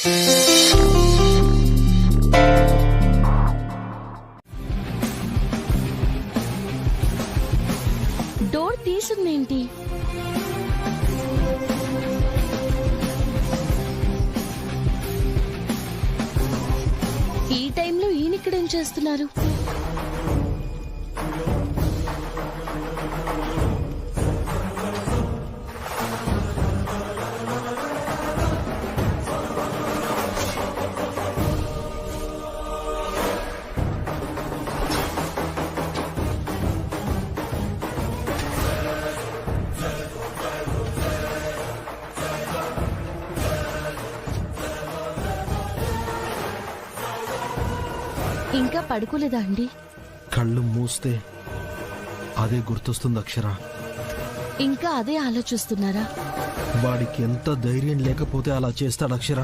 Door తీసుందేంటి? ఈ టైంలో ఈయన ఇక్కడేం చేస్తున్నారు? ఇంకా పడుకోలేదా అండి? కళ్ళు మూస్తే అదే గుర్తొస్తుంది అక్షర. ఇంకా అదే ఆలోచిస్తున్నారా? వాడికి ఎంత ధైర్యం లేకపోతే అలా చేస్తాడు అక్షర.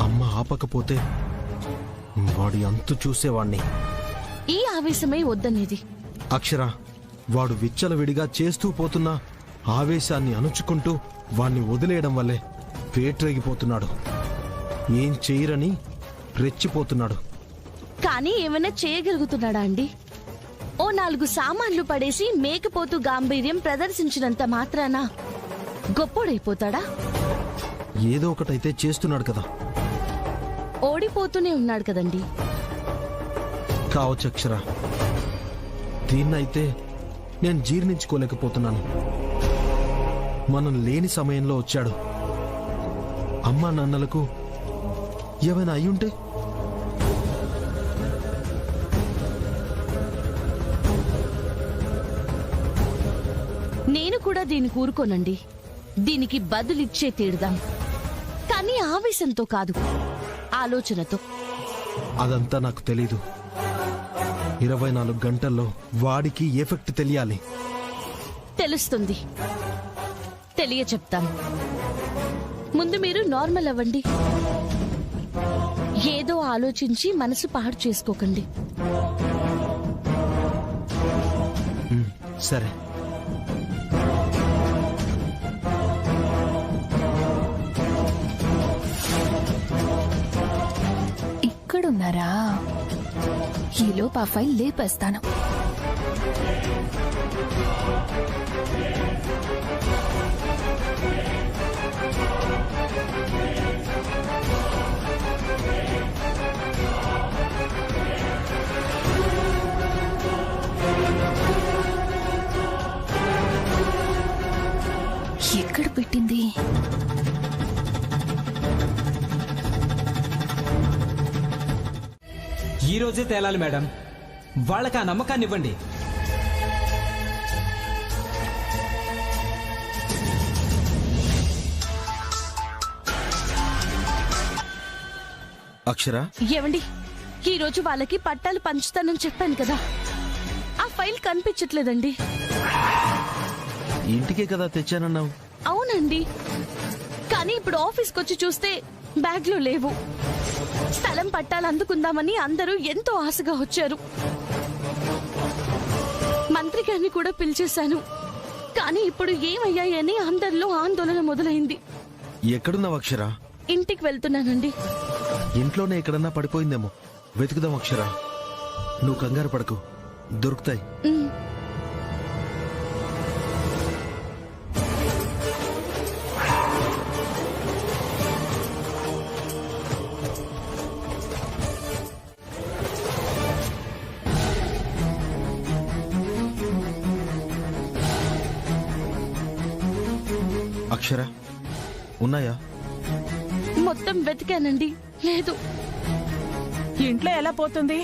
అమ్మ ఆపకపోతే వాడి అంతు చూసేవాణ్ణి. ఈ ఆవేశమే వద్దనేది. అక్షర, వాడు విచ్చలవిడిగా చేస్తూ పోతున్న ఆవేశాన్ని అణుచుకుంటూ వాణ్ణి వదిలేయడం వల్లే పేట్రేగిపోతున్నాడు. ఏం చెయ్యరని రెచ్చిపోతున్నాడు. కానీ ఏమైనా చేయగలుగుతున్నాడా అండి? ఓ 4 సామాన్లు పడేసి మేకపోతూ గాంభీర్యం ప్రదర్శించినంత మాత్రాన గొప్పోడైపోతాడా? ఏదో ఒకటైతే చేస్తున్నాడు కదా. ఓడిపోతూనే ఉన్నాడు కదండి. కావచ్చు అక్షర, దీన్నైతే నేను జీర్ణించుకోలేకపోతున్నాను. మనం లేని సమయంలో వచ్చాడు. అమ్మా నాన్నలకు ఏమైనా అయ్యుంటే? నేను కూడా దీన్ని కూరుకోనండి. దీనికి బదులిచ్చే తీరుదాం. కానీ ఆవేశంతో కాదు, ఆలోచనతో. అదంతా నాకు తెలీదు. 24 గంటల్లో వాడికి ఎఫెక్ట్ తెలియాలి. తెలుస్తుంది, చెప్తాను. ముందు మీరు నార్మల్ అవ్వండి. ఏదో ఆలోచించి మనసు పాడు చేసుకోకండి. సరే. ఇక్కడున్నారా? ఈలోపు ఆ ఫైల్ లేపేస్తాను. ఎక్కడ పెట్టింది? ఈ రోజే తేలాలి మేడం. వాళ్ళకి ఆ నమ్మకాన్ని ఇవ్వండి. అక్షర, ఏవండి, ఈ రోజు వాళ్ళకి పట్టాలు పంచుతానని చెప్పాను కదా. ఆ ఫైల్ కనిపించట్లేదండి. ఇంటికే కదా తెచ్చానన్నావు. అవునండి, కానీ ఇప్పుడు ఆఫీస్కి వచ్చి చూస్తే బ్యాగ్లో లేవు. స్థలం పట్టాలు అందుకుందామని అందరూ ఎంతో ఆశగా వచ్చారు. మంత్రి గారిని కూడా పిలిచేశాను. కానీ ఇప్పుడు ఏమయ్యాయని అందరిలో ఆందోళన మొదలైంది. ఎక్కడున్నావు అక్షర? ఇంటికి వెళ్తున్నానండి. ఇంట్లోనే ఎక్కడన్నా పడిపోయిందేమో, వెతుకుదాం అక్షర. నువ్వు కంగారు పడకు, దొరుకుతాయి. అక్షర, ఉన్నాయా? మొత్తం వెతికానండి, లేదు. ఇంట్లో ఎలా పోతుంది?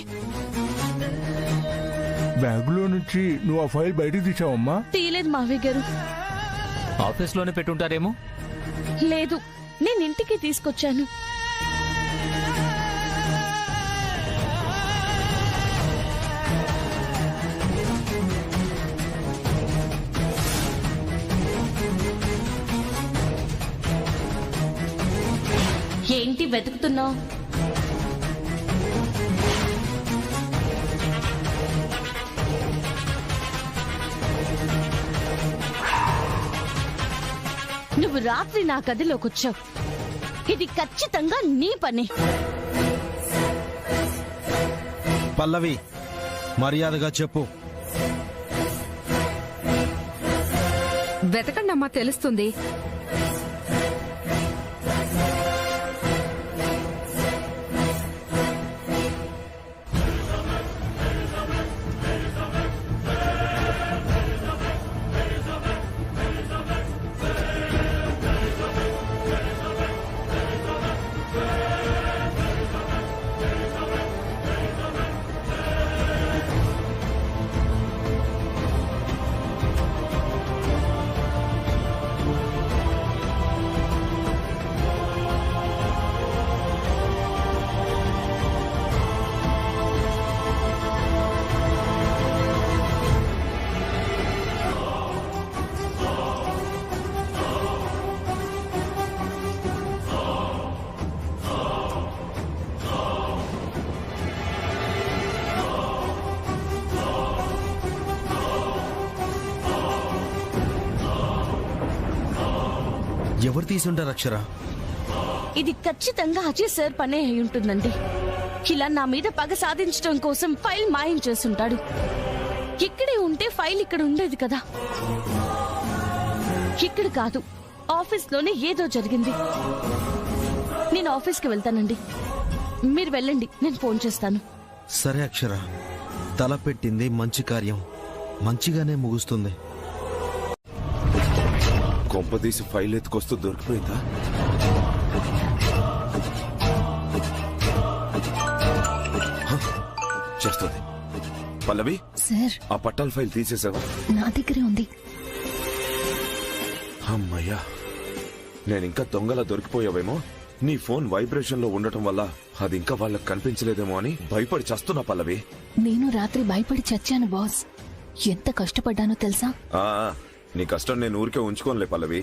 బ్యాగులో నుంచి నువ్వు ఆ ఫైల్ బయటకు తీసావమ్మా? తీయలేదు మావయ్య గారు. ఆఫీస్లోనే పెట్టుంటారేమో. లేదు, నేను ఇంటికి తీసుకొచ్చాను. ఏంటి వెతుకుతున్నావు? నువ్వు రాత్రి నా గదిలోకొచ్చావు. ఇది ఖచ్చితంగా నీ పని. పల్లవి, మర్యాదగా చెప్పు. వెతకండి అమ్మా, తెలుస్తుంది. ఎవరు తీసుంటారు అక్షర? ఇది ఖచ్చితంగా అజయ్ సార్ పనే అయి ఉంటుందండి. ఇలా నా మీద పగ సాధించడం కోసం ఫైల్ మాయం చేస్తుంటాడు. ఇక్కడే ఉంటే ఫైల్ ఇక్కడ ఉండేది కదా. ఇక్కడ కాదు, ఆఫీస్ లోనే ఏదో జరిగింది. నేను ఆఫీస్కి వెళ్తానండి, మీరు వెళ్ళండి, నేను ఫోన్ చేస్తాను. సరే అక్షర, తలపెట్టింది మంచి కార్యం మంచిగానే ముగుస్తుంది. కొంపదీసి ఫైల్ ఎత్తుకొస్తూ దొరికిపోయిందా? చేస్తుంది. పల్లవి, సార్, ఆ పట్టాల ఫైల్ తీసేసావా? నా దగ్గరే ఉంది. అమ్మయ్యా, నేనింకా దొంగలా దొరికిపోయావేమో. నీ ఫోన్ వైబ్రేషన్ లో ఉండటం వల్ల అది ఇంకా వాళ్ళకి కనిపించలేదేమో అని భయపడి చస్తున్నా పల్లవి. నేను రాత్రి భయపడి చచ్చాను బాస్. ఎంత కష్టపడ్డానో తెలుసా? ఆ, నీ కష్టం నేను ఊరికే ఉంచుకోనులే పల్లవి.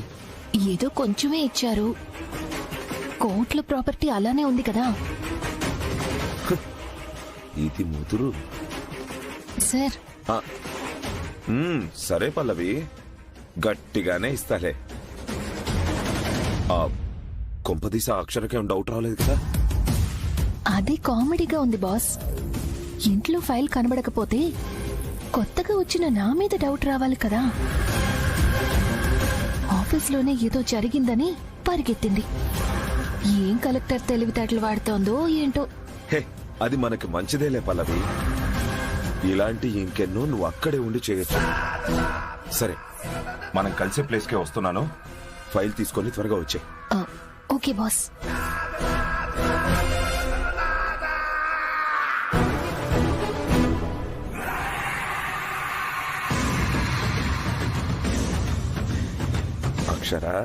ఏదో కొంచెమే ఇచ్చారు. కోట్ల ప్రాపర్టీ అలానే ఉంది కదా. ఇది ముదురు. సార్, సరే పల్లవి, గట్టిగానే ఇస్తాలే. ఆ కొంపదీసి ఆ అక్షరకేం డౌట్ రాలేదు కదా? అదే కామెడీగా ఉంది బాస్. ఇంట్లో ఫైల్ కనబడకపోతే కొత్తగా వచ్చిన నా మీద డౌట్ రావాలి కదా. ఆఫీస్లోనే ఏదో జరిగిందని పరిగెత్తింది. ఏం కలెక్టర్ తెలివితేటలు వాడుతోందో ఏంటో. హే, అది మనకి మంచిదేలే పల్లవి. ఇలాంటి ఇంకెన్నో నువ్వు అక్కడే ఉండి చేయొచ్చు. సరే, మనం కలిసే ప్లేస్కే వస్తున్నాను. ఫైల్ తీసుకొని త్వరగా వచ్చే. Okay boss. అక్షరా,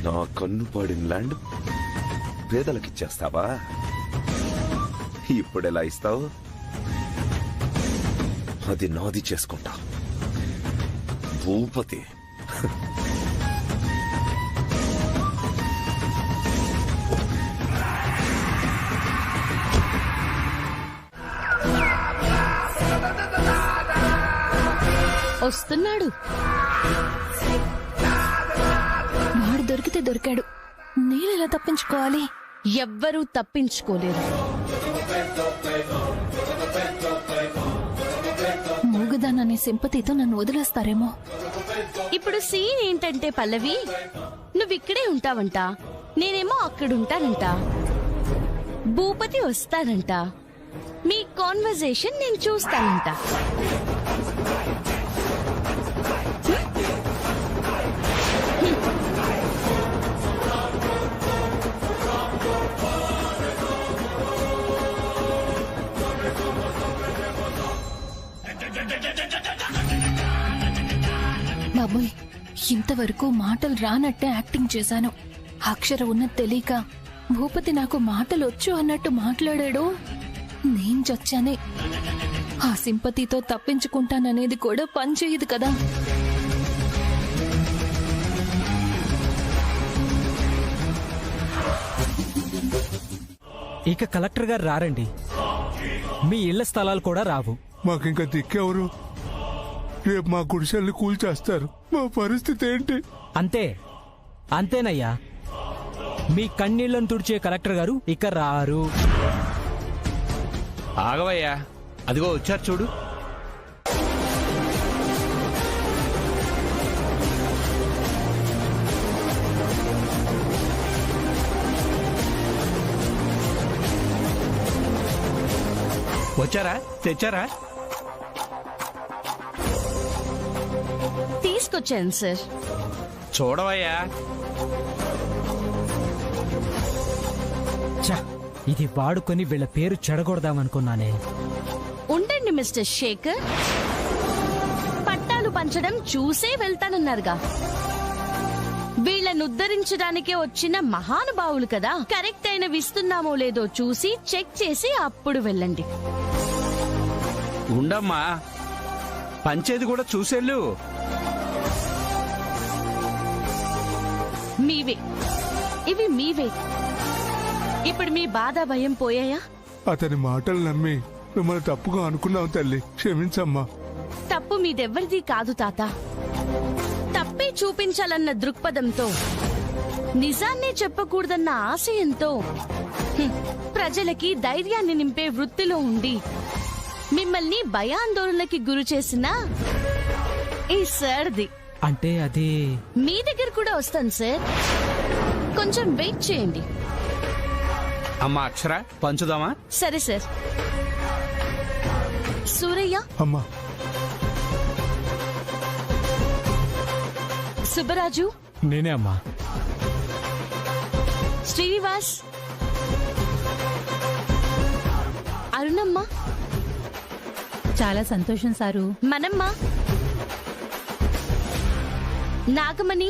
నా కన్ను పడిన ల్యాండ్ పేదలకిచ్చేస్తావా? ఇప్పుడెలా ఇస్తావు? అది నాది చేసుకుంటా. భూపతి. వస్తున్నాడు. వాడు దొరికితే దొరికాడు. నేనెలా తప్పించుకోవాలి? ఎవ్వరూ తప్పించుకోలేరు. మూగదాననే సింపతితో నన్ను వదిలేస్తారేమో. ఇప్పుడు సీన్ ఏంటంటే పల్లవి, నువ్విక్కడే ఉంటావంట, నేనేమో అక్కడుంటానంట. భూపతి వస్తానంట, మీ కాన్వర్జేషన్ నేను చూస్తానంట. బాబోయ్, ఇంతవరకు మాటలు రానట్టే యాక్టింగ్ చేశాను. అక్షర ఉన్నది తెలియక భూపతి నాకు మాటలు వచ్చు అన్నట్టు మాట్లాడాడు. నేను చచ్చానే. ఆ సింపతితో తప్పించుకుంటాననేది కూడా పనిచేయదు కదా. ఇక కలెక్టర్ గారు రారండి, మీ ఇళ్ల స్థలాలు కూడా రావు. మాకింకా దిక్కెవరు? రేపు మా గుడిసెల్ని కూల్చేస్తారు. మా పరిస్థితి ఏంటి? అంతే, అంతేనయ్యా. మీ కన్నీళ్లను తుడిచే కలెక్టర్ గారు ఇక రారు. ఆగవయ్యా, అదిగో వచ్చారు చూడు. వచ్చారా? తెచ్చారా? తీసుకొచ్చాను సార్. చూడవయ్యా. ఛ, ఇది వాడుకొని వీళ్ళ పేరు చెడగొడదామనుకున్నానే. ఉండండి మిస్టర్ శేఖర్, పట్టాలు పంచడం చూసే వెళ్తానన్నారుగా. వీళ్ళను ఉద్ధరించడానికే వచ్చిన మహానుభావులు కదా, కరెక్ట్ అయినవి ఇస్తున్నామో లేదో చూసి చెక్ చేసి అప్పుడు వెళ్ళండి. ఉండమ్మా, పంచేది కూడా చూసేళ్ళు. మీవే ఇవి, మీవే. ఇప్పుడు మీ బాధ భయం పోయాయా? అతని మాటలు నమ్మి మిమ్మల్ని తప్పుగా అనుకున్నాం తల్లి, క్షమించమ్మా. తప్పు మీదెవ్వరిది కాదు తాత. తప్పే చూపించాలన్న దృక్పథంతో, నిజాన్నే చెప్పకూడదన్న ఆశయంతో, ప్రజలకి ధైర్యాన్ని నింపే వృత్తిలో ఉండి మిమ్మల్ని భయాందోళనకి గురి చేసిన ఈ సార్ది. అంటే అది మీ దగ్గర కూడా వస్తాను సార్, కొంచెం వెయిట్ చేయండి. అమ్మా అక్షర, పంచుదామా? సరే సార్. సూరయ్య, అమ్మా, సుబ్బరాజు, నేనే అమ్మా. శ్రీనివాస్, అరుణమ్మ, చాలా సంతోషం సారు. మనమ్మ, Nagamani,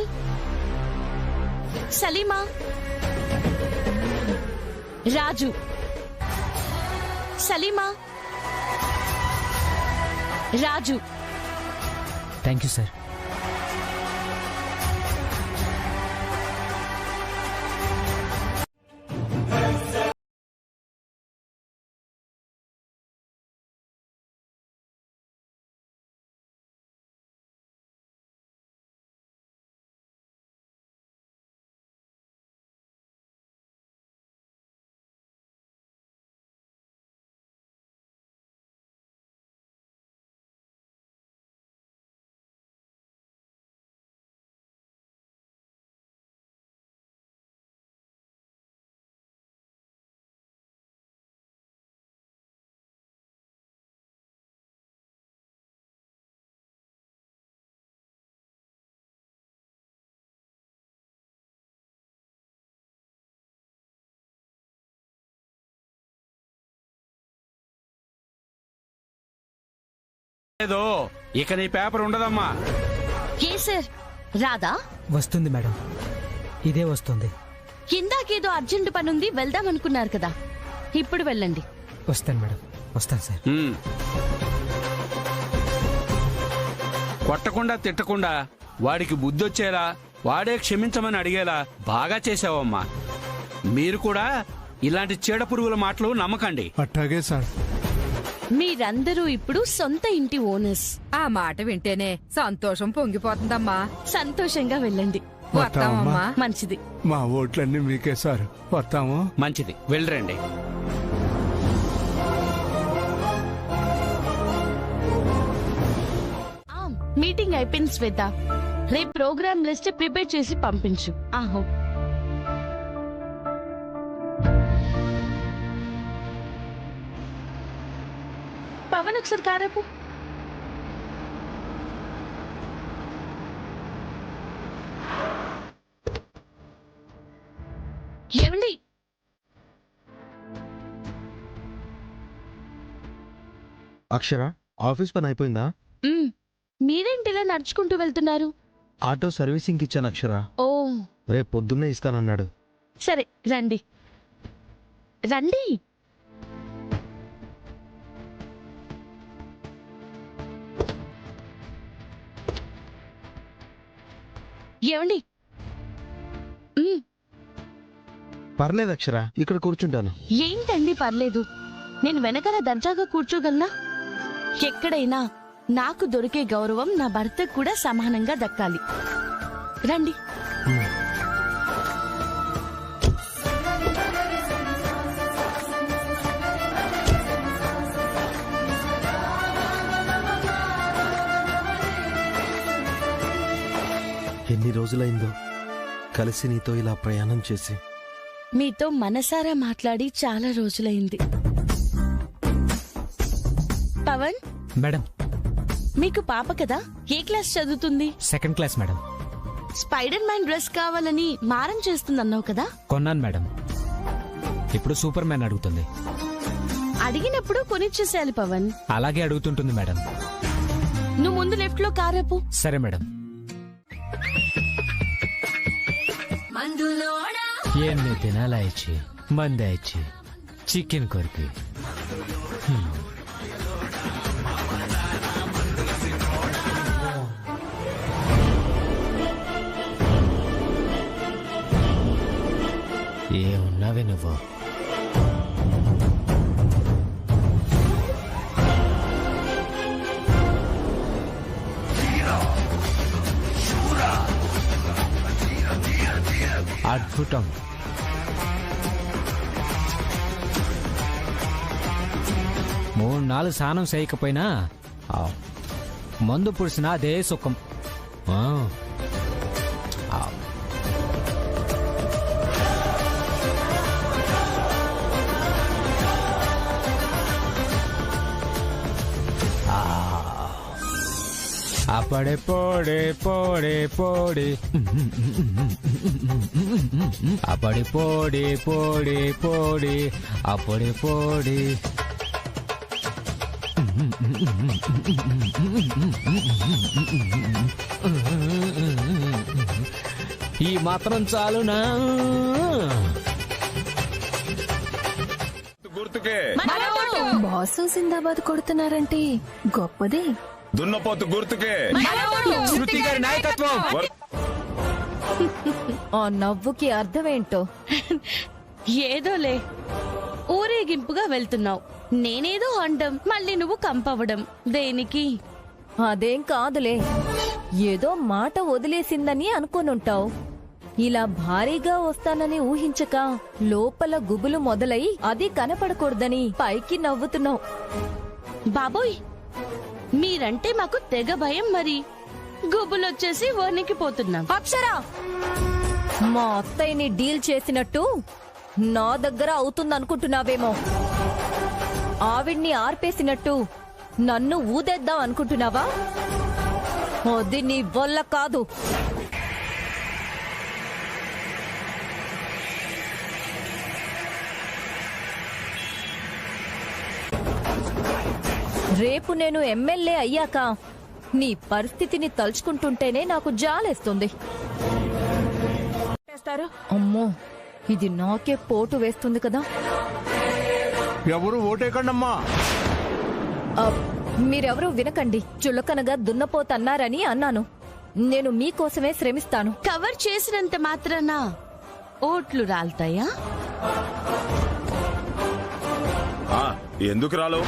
Salima, Raju, Salima, Raju. Thank you sir. ఏదో ఇక నీ పేపర్ ఉండదమ్మా. ఏ సార్, రాదా? వస్తుంది మేడం, ఇదే వస్తుంది. ఇందాకేదో అర్జెంట్ పనుంది, వెళ్దాం అనుకున్నారు కదా, ఇప్పుడు వెళ్ళండి. వస్తాను మేడం, వస్తాను సార్. కొట్టకుండా తిట్టకుండా వాడికి బుద్ధొచ్చేలా, వాడే క్షమించమని అడిగేలా బాగా చేసావమ్మా. మీరు కూడా ఇలాంటి చీడ పురుగుల మాటలు నమ్మకండి. అట్టాగే సార్. మీరందరూ ఇప్పుడు సొంత ఇంటి ఓనర్స్. ఆ మాట వింటేనే సంతోషం పొంగిపోతుందమ్మా. సంతోషంగా వెళ్ళండి. వస్తామమ్మా. మంచిది. మా ఓట్లన్నీ మీకే సార్, వస్తాము. మంచిది, వెళ్ళరండి. మీటింగ్ అయిపోయింది శ్వేత, రేపు ప్రోగ్రామ్ లిస్ట్ ప్రిపేర్ చేసి పంపించు. ఆహో, పవన్ ఒకసారి కారేపు. ఏమండి, అక్షర, ఆఫీస్ పని అయిపోయిందా? మీరేంటి ఇలా నడుచుకుంటూ వెళ్తున్నారు? ఆటో సర్వీసింగ్ ఇచ్చాను అక్షర. ఓ, రేపు పొద్దున్నే ఇస్తానన్నాడు. సరే రండి రండి. ఏమండి, పర్లేదు అక్షర, ఇక్కడ కూర్చుంటాను. ఏంటండి పర్లేదు, నేను వెనకాల దర్జాగా కూర్చోగలనా? ఎక్కడైనా నాకు దొరికే గౌరవం నా భర్తకు కూడా సమానంగా దక్కాలి. రండి. ఎన్ని రోజులైందో కలిసి నీతో ఇలా ప్రయాణం చేసి. మీతో మనసారా మాట్లాడి చాలా రోజులైంది. పవన్, మేడం, మీకు పాప కదా, ఏ క్లాస్ చదువుతుంది? Second class madam. Spider man dress కావాలని మారం చేస్తుందన్నావు కదా? కొన్నాను మేడం. ఇప్పుడు సూపర్ మ్యాన్ అడుగుతుంది. అడిగినప్పుడు కొనిచ్చేసేయాలి పవన్. అలాగే అడుగుతుంటుంది మేడం. నువ్వు ముందు లెఫ్ట్ లో కారేపు. సరే మేడం. ఎన్ని తినాలా ఇచ్చి మంద ఇచ్చి చికెన్ కొరికి. ఏమున్నావే నువ్వు? అద్భుతం. మూడు నాలుగు స్నానం చేయకపోయినా మందు పుడిసిన అదే సుఖం. అప్పుడే పోడే పోడే పోడే అప్పుడే పోడే పోడే పోడే అప్పుడే పోడే. ఈ మాత్రం చాలునా? గుర్తుకే బాసు జిందాబాద్ కొడుతున్నారంటే గొప్పదే. దున్నపోతు గుర్తుకే శృతి గారి నాయకత్వం. ఆ నవ్వుకి అర్థమేంటో? ఏదోలే, ఊరేగింపుగా వెళ్తున్నావు, నేనేదో అండం, మళ్ళీ నువ్వు కంపవడం దేనికి? అదేం కాదులే, ఏదో మాట వదిలేసిందని అనుకోనుంటావు. ఇలా భారీగా వస్తానని ఊహించక లోపల గుబులు మొదలై అది కనపడకూడదని పైకి నవ్వుతున్నావు. బాబోయ్, మీరంటే మాకు తెగ భయం. మరి గుబులొచ్చేసి వణికిపోతున్నాం. అక్షరా, మా అత్తయ్యని డీల్ చేసినట్టు నా దగ్గర అవుతుందనుకుంటున్నావేమో. ఆవిడ్ని ఆర్పేసినట్టు నన్ను ఊదేద్దాం అనుకుంటున్నావా? అది నీ వల్ల కాదు. రేపు నేను ఎమ్మెల్యే అయ్యాక నీ పరిస్థితిని తలుచుకుంటుంటేనే నాకు జాలేస్తుంది. అమ్మో, ఇది నాకే పోటు వేస్తుంది కదా. ఎవరు ఓటేకండమ్మా. మీరెవరూ వినకండి. చులకనగా దున్నపోతన్నారని అన్నాను. నేను మీకోసమే శ్రమిస్తాను. కవర్ చేసినంత మాత్రాన ఓట్లు రాల్తాయా? ఎందుకు రాలో?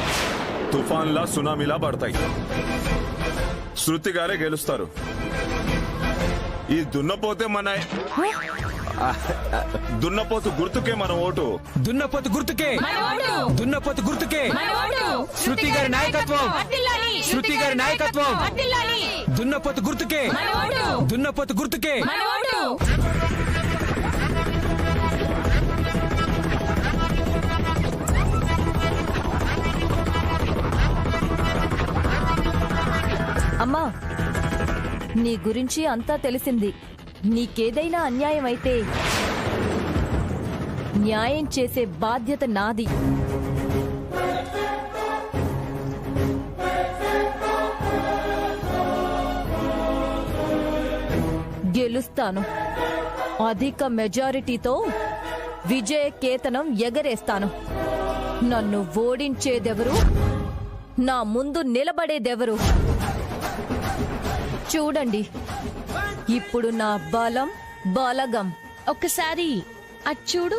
తుఫాన్లా సునామీలా పడతాయి. శృతి గారే గెలుస్తారు. ఈ దున్నపోతే మన దున్నపోతు గుర్తుకే మన ఓటు. దున్నపోతు గుర్తుకే, దున్నపోతు గుర్తుకే. శృతి గారి నాయకత్వం, శృతి గారి నాయకత్వం. దున్నపోతు గుర్తుకే, దున్నపోతు గుర్తుకే. అమ్మా, నీ గురించి అంతా తెలిసింది. నీకేదైనా అన్యాయం అయితే న్యాయం చేసే బాధ్యత నాది. గెలుస్తాను. అధిక మెజారిటీతో విజయ కేతనం ఎగరేస్తాను. నన్ను ఓడించేదెవరు? నా ముందు నిలబడేదెవరు? చూడండి, ఇప్పుడు నా బలం బలగం. ఒక్కసారి అచ్చూడు.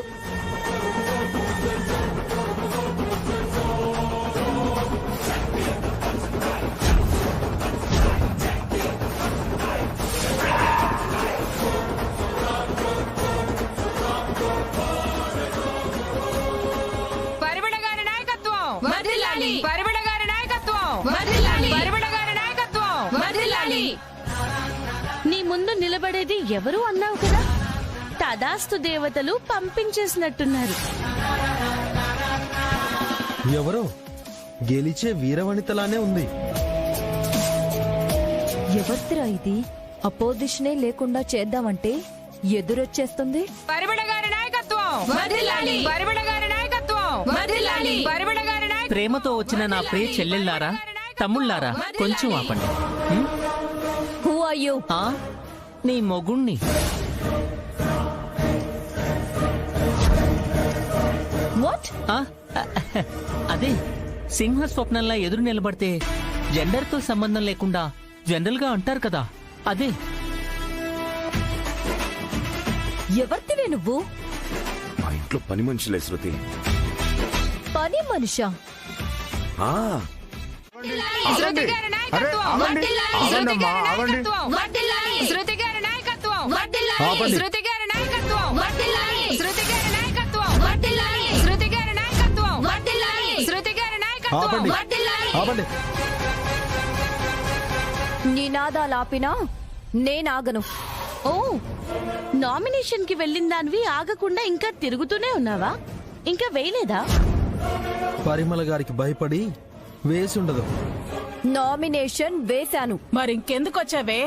నీ ముందు నిలబడి నిలబడేది ఎవరు అన్నావు కదా? తదాస్తు దేవతలు పంపించేసినట్టున్నారు. ఎవరో గెలిచే వీరవనితలానే ఉంది. ఎవరిరా ఇది? అపోజిషనే లేకుండా చేద్దామంటే ఎదురొచ్చేస్తుంది. ప్రేమతో వచ్చిన నా ప్రియ చెల్లెళ్ళారా, తమ్ముళ్ళారా, కొంచెం ఆపండి. Who are you? నీ మొగుణ్ణి. వాట్? అదే సింహ స్వప్నంలా ఎదురు నిలబడితే జెండర్ తో సంబంధం లేకుండా జనరల్ గా అంటారు కదా, అదే. ఎవరితివే నువ్వు? మా ఇంట్లో పని మనుషులే శృతి. పని మనిషా? ఆ, ఆగండి. అరే, ఆగండి. ఆగండమ్మా, ఆగండి. ఆపండి. ఆపండి. నినాదాలాపినా నేనాగను. ఓ, నామినేషన్ కి వెళ్ళిన దానివి ఆగకుండా ఇంకా తిరుగుతూనే ఉన్నావా? ఇంకా వేయలేదా? పరిమళ గారికి భయపడి వేసుండదు. నామినేషన్ వేశాను. మరింకెందుకొచ్చావే?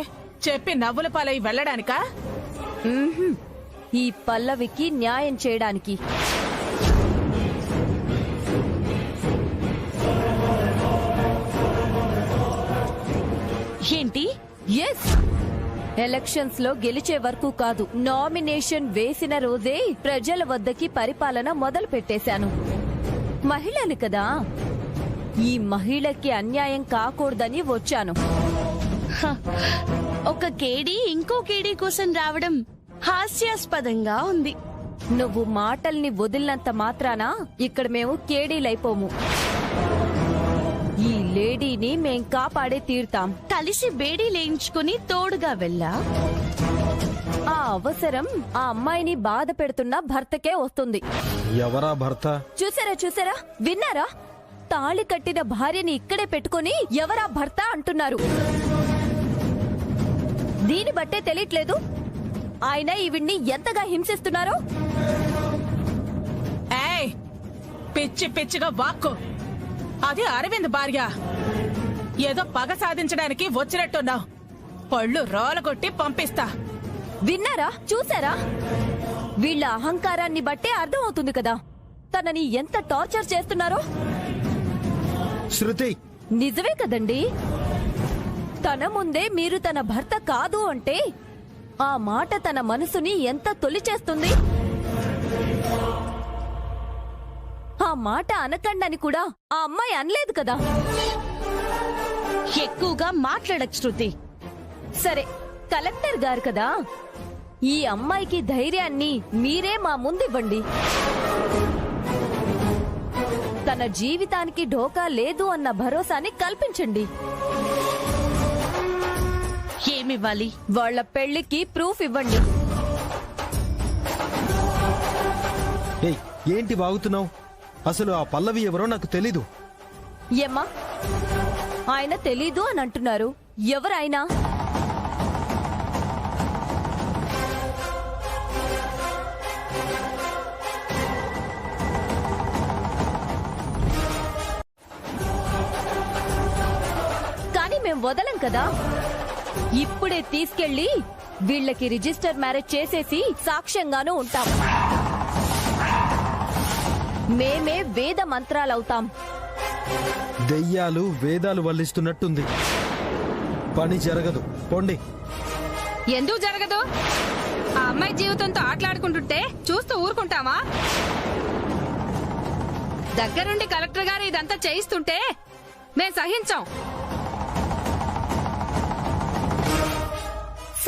చెప్పి నవ్వుల పాలై వెళ్ళడానికా? ఈ పల్లవికి న్యాయం చేయడానికి. ఏంటి? ఎస్, ఎలక్షన్స్ లో గెలిచే వరకు కాదు, నామినేషన్ వేసిన రోజే ప్రజల వద్దకి పరిపాలన మొదలు పెట్టేశాను. మహిళలు కదా, ఈ మహిళకి అన్యాయం కాకూడదని వచ్చాను. హ, ఒక కేడీ ఇంకో కేడీ కోసం రావడం హాస్యాస్పదంగా ఉంది. నువ్వు మాటల్ని వదిలినంత మాత్రాన ఇక్కడ మేము కేడీలైపోము. ఈ లేడీని మేం కాపాడే తీరుతాం. కలిసి బేడీ లేయించుకుని తోడుగా వెళ్ళా. ఆ అవసరం ఆ అమ్మాయిని బాధ పెడుతున్న భర్తకే వస్తుంది. ఎవరా భర్త? చూసారా, విన్నారా? తాళి కట్టిన భార్యని ఇక్కడే పెట్టుకుని ఎవరా భర్త అంటున్నారు. దీని బట్టే తెలియట్లేదు ఆయన ఈవిడ్ని ఎంతగా హింసిస్తున్నారో. ఏయ్, పిచ్చి పిచ్చిగా వాక్కు. అది అరవింద్ భార్య. ఏదో పగ సాధించడానికి వచ్చినట్టున్నావు. పళ్ళు రోలగొట్టి పంపిస్తా. విన్నారా, చూసారా? వీళ్ళ అహంకారాన్ని బట్టే అర్థమవుతుంది కదా తనని ఎంత టార్చర్ చేస్తున్నారో. శృతి, నిజమే కదండి. తన ముందే మీరు తన భర్త కాదు అంటే ఆ మాట తన మనసుని ఎంత తొలిచేస్తుంది. ఆ మాట అనకండని కూడా ఆ అమ్మాయి అనలేదు కదా. ఎక్కువగా మాట్లాడకు శృతి. సరే, కలెక్టర్ గారు కదా, ఈ అమ్మాయికి ధైర్యాన్ని మీరే మా ముందివ్వండి. తన జీవితానికి ఢోకా లేదు అన్న భరోసాని కల్పించండి. ఏమివ్వాలి? వాళ్ళ పెళ్లికి ప్రూఫ్ ఇవ్వండి. ఏయ్, ఏంటి బాగుతున్నావు? అసలు ఆ పల్లవి ఎవరో నాకు తెలీదు. ఏమ్మా, ఆయన తెలీదు అని అంటున్నారు. ఎవరైనా కానీ మేం వదలం కదా. ఇప్పుడే తీసుకెళ్లి వీళ్ళకి రిజిస్టర్ మ్యారేజ్ చేసేసి సాక్ష్యంగానూ ఉంటాం. మేమే వేద మంత్రాలవుతాం. దెయ్యాలు వేదాలు వల్లిస్తున్నట్టుంది. పని జరగదు. పొండి. ఎందుకు జరగదు? ఆ అమ్మాయి జీవితంతో ఆటలాడుకుంటుంటే చూస్తూ ఊరుకుంటామా? దగ్గరుండి కలెక్టర్ గారు ఇదంతా చేయిస్తుంటే మేం సహించాం.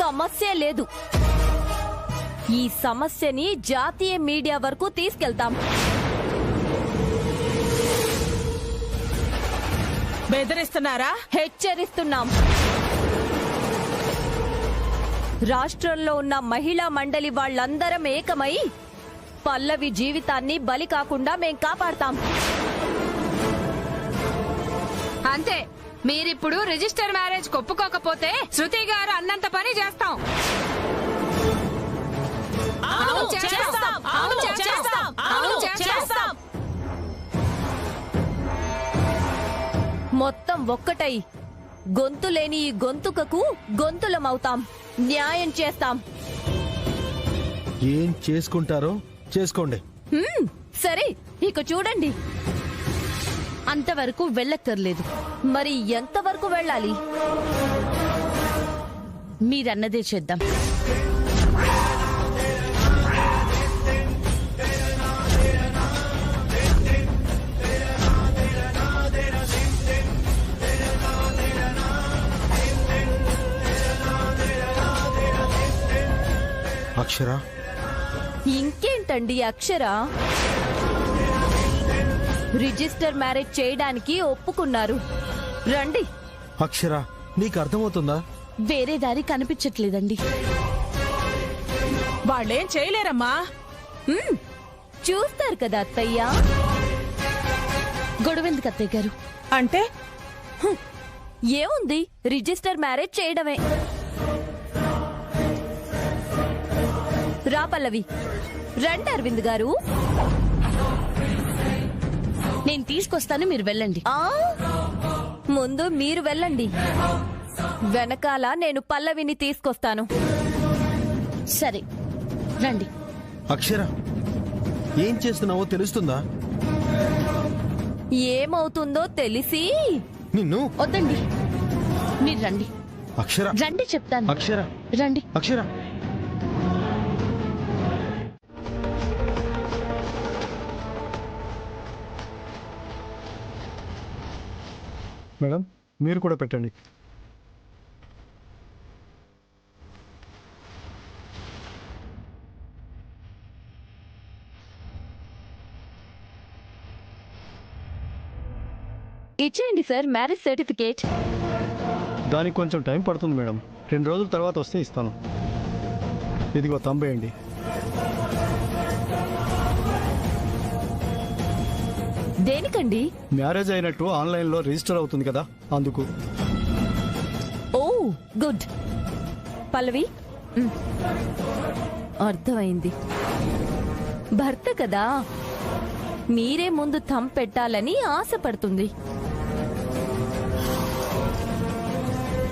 సమస్య లేదు. ఈ సమస్యని జాతీయ మీడియా వరకు తీసుకెళ్తాం. బెదిరిస్తున్నారా? హెచ్చరిస్తున్నాం. రాష్ట్రంలో ఉన్న మహిళా మండలి వాళ్ళందరం ఏకమై పల్లవి జీవితాన్ని బలి కాకుండా మేం కాపాడతాం. అంతే. మీరిప్పుడు రిజిస్టర్ మ్యారేజ్ ఒప్పుకోకపోతే శృతి గారు అన్నంత పని చేస్తాం. చేస్తాం. అవును, చేస్తాం. అవును, చేస్తాం. మొత్తం ఒక్కటై గొంతు లేని ఈ గొంతుకకు గొంతులమవుతాం. న్యాయం చేస్తాం. ఏం చేసుకుంటారో చేసుకోండి. సరే, ఇక చూడండి. అంతవరకు వెళ్ళక్కర్లేదు. మరి ఎంతవరకు వెళ్ళాలి? మీరన్నదే చేద్దాం. అక్షర, ఇంకేంటండి అక్షర? రిజిస్టర్ మ్యారేజ్ చేయడానికి ఒప్పుకున్నారు. రండి. అక్షర, నీకు అర్థమవుతుందా? వేరే దారి కనిపించట్లేదండి. వాళ్ళేం చేయలేరమ్మా. చూస్తారు కదా అత్తయ్య. గొడవెందుకు అత్తయ్య గారు? అంటే ఏముంది, రిజిస్టర్ మ్యారేజ్ చేయడమే. రా పల్లవి. రండి అరవింద్ గారు. నేను తీసుకొస్తాను, మీరు వెళ్ళండి. ముందు మీరు వెళ్ళండి, వెనకాల నేను పల్లవిని తీసుకొస్తాను. సరే రండి. అక్షర, ఏం చేస్తున్నావో తెలుస్తుందా? ఏమవుతుందో తెలిసి నిన్ను. వద్దండి, మీరు రండి. అక్షర, రండి చెప్తాను. అక్షర, రండి. అక్షర. మేడం, మీరు కూడా పెట్టండి. ఇచ్చేయండి సార్ మ్యారేజ్ సర్టిఫికేట్. దానికి కొంచెం టైం పడుతుంది మేడం. 2 రోజుల తర్వాత వస్తే ఇస్తాను. ఇదిగో తంబేయండి. దేనికండి? మ్యారేజ్ అయినట్టు ఆన్లైన్లో రిజిస్టర్ అవుతుంది కదా, అందుకు. ఓ గుడ్. పల్లవి, అర్థమైంది. భర్త కదా, మీరే ముందు థమ్ పెట్టాలని ఆశపడుతుంది.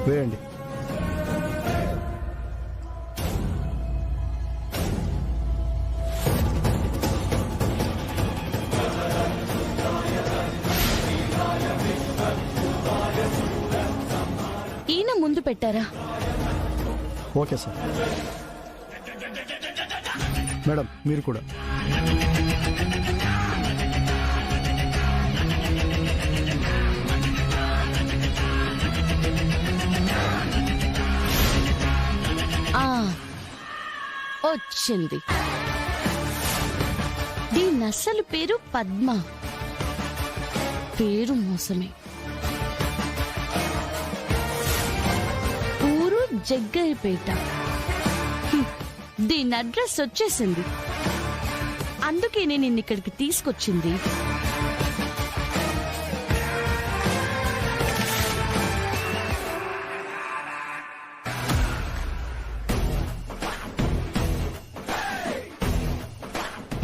వేయండి. ఈయన ముందు పెట్టారా? Okay sir. మేడం, మీరు కూడా. వచ్చింది. దీని అసలు పేరు పద్మ. పేరు మోసమే. ఊరు జగ్గయ్యపేట. దీని అడ్రస్ వచ్చేసింది. అందుకే నేను నిన్ను ఇక్కడికి తీసుకొచ్చింది.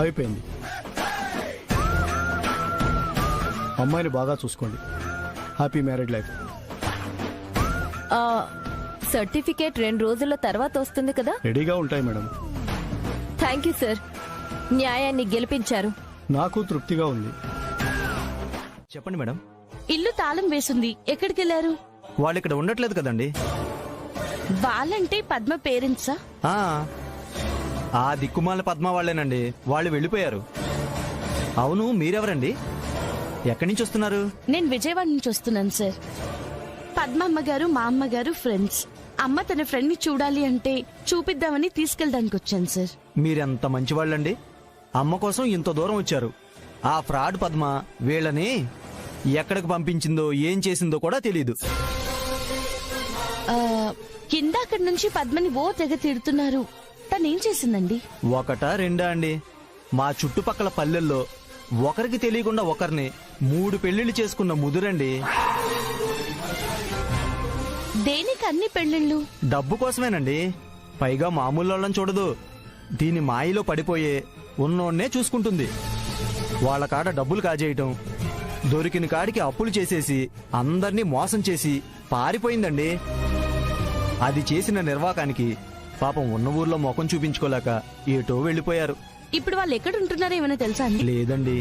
అయిపోయింది. అమ్మాయిని బాగా చూసుకోండి. Happy married life. సర్టిఫికేట్ 2 రోజుల తర్వాత వస్తుంది కదా? రెడీగా ఉంటాయి మేడం. థ్యాంక్ యూ సార్, న్యాయాన్ని గెలిపించారు. నాకు తృప్తిగా ఉంది. చెప్పండి మేడం. ఇల్లు తాళం వేసింది. ఎక్కడికెళ్లారు? వాళ్ళు ఇక్కడ ఉండట్లేదు కదండి. వాళ్ళంటే పద్మ పేరెంట్సా? ఆ దిక్కుమాల పద్మ వాళ్ళేనండి. వాళ్ళు వెళ్ళిపోయారు. అవును, మీరెవరండి? ఎక్కడి నుంచి వస్తున్నారు? నేను విజయవాడ నుంచి వస్తున్నాను సార్. పద్మమ్మ గారు మా అమ్మగారు ఫ్రెండ్స్. అమ్మ తన ఫ్రెండ్ ని చూడాలి అంటే చూపిద్దామని తీసుకెళ్ళడానికి వచ్చాను సార్. మీరెంత మంచివాళ్ళండి. అమ్మ కోసం ఇంత దూరం వచ్చారు. ఆ ఫ్రాడ్ పద్మ వీళ్ళని ఎక్కడికి పంపించిందో ఏం చేసిందో కూడా తెలీదు. కిందక్కడి నుంచి పద్మని ఓ తెగ తిడుతున్నారు. తనేం చేసిందండి? ఒకటా రెండా అండి? మా చుట్టుపక్కల పల్లెల్లో ఒకరికి తెలియకుండా ఒకరిని 3 పెళ్లిళ్ళు చేసుకున్న ముదురండి. దేనికి అన్ని పెళ్లిళ్ళు? డబ్బు కోసమేనండి. పైగా మామూలు వాళ్ళని చూడదు. దీని మాయలో పడిపోయే ఉన్నోన్నే చూసుకుంటుంది. వాళ్ళ కాడ డబ్బులు కాజేయటం, దొరికిన కాడికి అప్పులు చేసేసి అందర్నీ మోసం చేసి పారిపోయిందండి. అది చేసిన నిర్వాకానికి పాపం ఉన్న ఊర్లో ముఖం చూపించుకోలేక ఏటో వెళ్ళిపోయారు. ఇప్పుడు వాళ్ళు ఎక్కడ ఉంటున్నారో ఏమైనా తెలుసా అండి? లేదండి.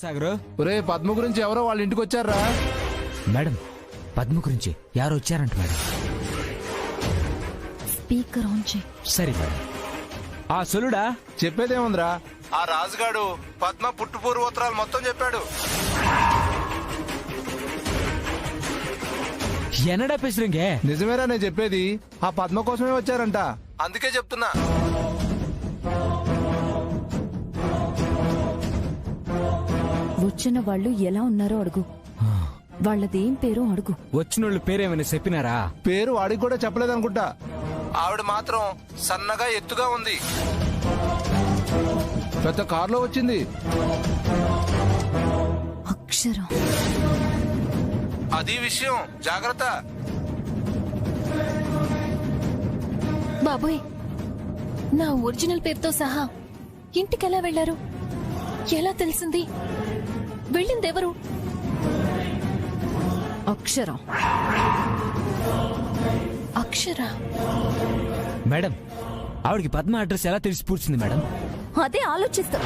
సాగరు, ఒరే పద్మ గురించి ఎవరో వాళ్ళ ఇంటికి వచ్చారా? మేడం పద్మ గురించి ఎవరు వచ్చారంట మేడం. స్పీకర్ ఆన్ చేయి. సరే మేడం. ఆ సొలుడా చెప్పేదేముందిరా, ఆ రాజుగాడు పద్మ పుట్టు పూర్వోత్తరాలు మొత్తం చెప్పాడు. ఎన్నడా పేసురింగే? నిజమేరా నేను చెప్పేది, ఆ పద్మ కోసమే వచ్చారంట. అందుకే చెప్తున్నా. వచ్చిన వాళ్ళు ఎలా ఉన్నారో అడుగు. వాళ్ళదేం పేరో అడుగు. వచ్చినోళ్ళు పేరేమైనా చెప్పినారా? పేరు వాడికి కూడా చెప్పలేదనుకుంటా. ఆవిడ మాత్రం సన్నగా ఎత్తుగా ఉంది. పెద్ద కారులో వచ్చింది. అక్షర. అది విషయం, జాగ్రత్త. బాబోయ్, నా ఒరిజినల్ పేరుతో సహా ఇంటికెలా వెళ్లారు? ఎలా తెలిసింది? వెళ్ళిందెవరు? అక్షర. అక్షర మేడం, ఆవిడకి పద్మ అడ్రస్ ఎలా తెలిసి పూడ్చింది మేడం? అదే ఆలోచిస్తా.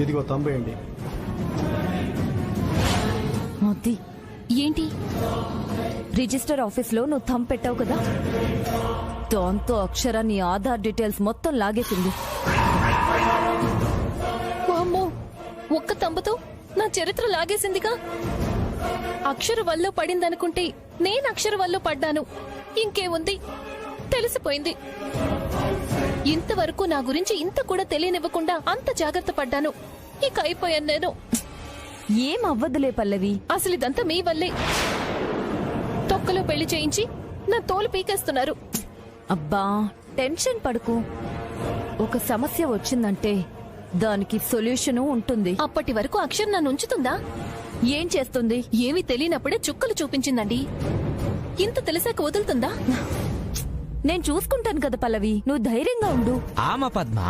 ఇదిగో తంబేయండి. అది ఏంటి? రిజిస్టర్ ఆఫీస్లో నువ్వు థంబ్ పెట్టావు కదా, దాంతో అక్షర నీ ఆధార్ డీటెయిల్స్ మొత్తం లాగేసింది. వామ్మో, ఒక్క తంబుతో నా చరిత్ర లాగేసిందిగా. అక్షర వల్ల పడిందనుకుంటే నేను అక్షర వల్ల పడ్డాను. ఇంకేముంది, తెలిసిపోయింది. ఇంతవరకు నా గురించి ఇంత కూడా తెలియనివ్వకుండా అంత జాగ్రత్త పడ్డాను. ఇక అయిపోయాను నేను. ఏం అవ్వదులే పల్లవి. అసలు ఇదంతా మీ వల్లే. తొక్కలో పెళ్లి చేయించి నా తోలు పీకేస్తున్నారు. అబ్బా, టెన్షన్ పడుకు. ఒక సమస్య వచ్చిందంటే దానికి సొల్యూషను ఉంటుంది. అప్పటి వరకు అక్షర్ నన్ను ఉంచుతుందా? ఏం చేస్తుంది? ఏమీ తెలియనప్పుడే చుక్కలు చూపించిందండి. ఇంత తెలిసాక వదులుతుందా? నేను చూసుకుంటాను కదా పల్లవి, నువ్వు ధైర్యంగా ఉండు. ఆమా పద్మ,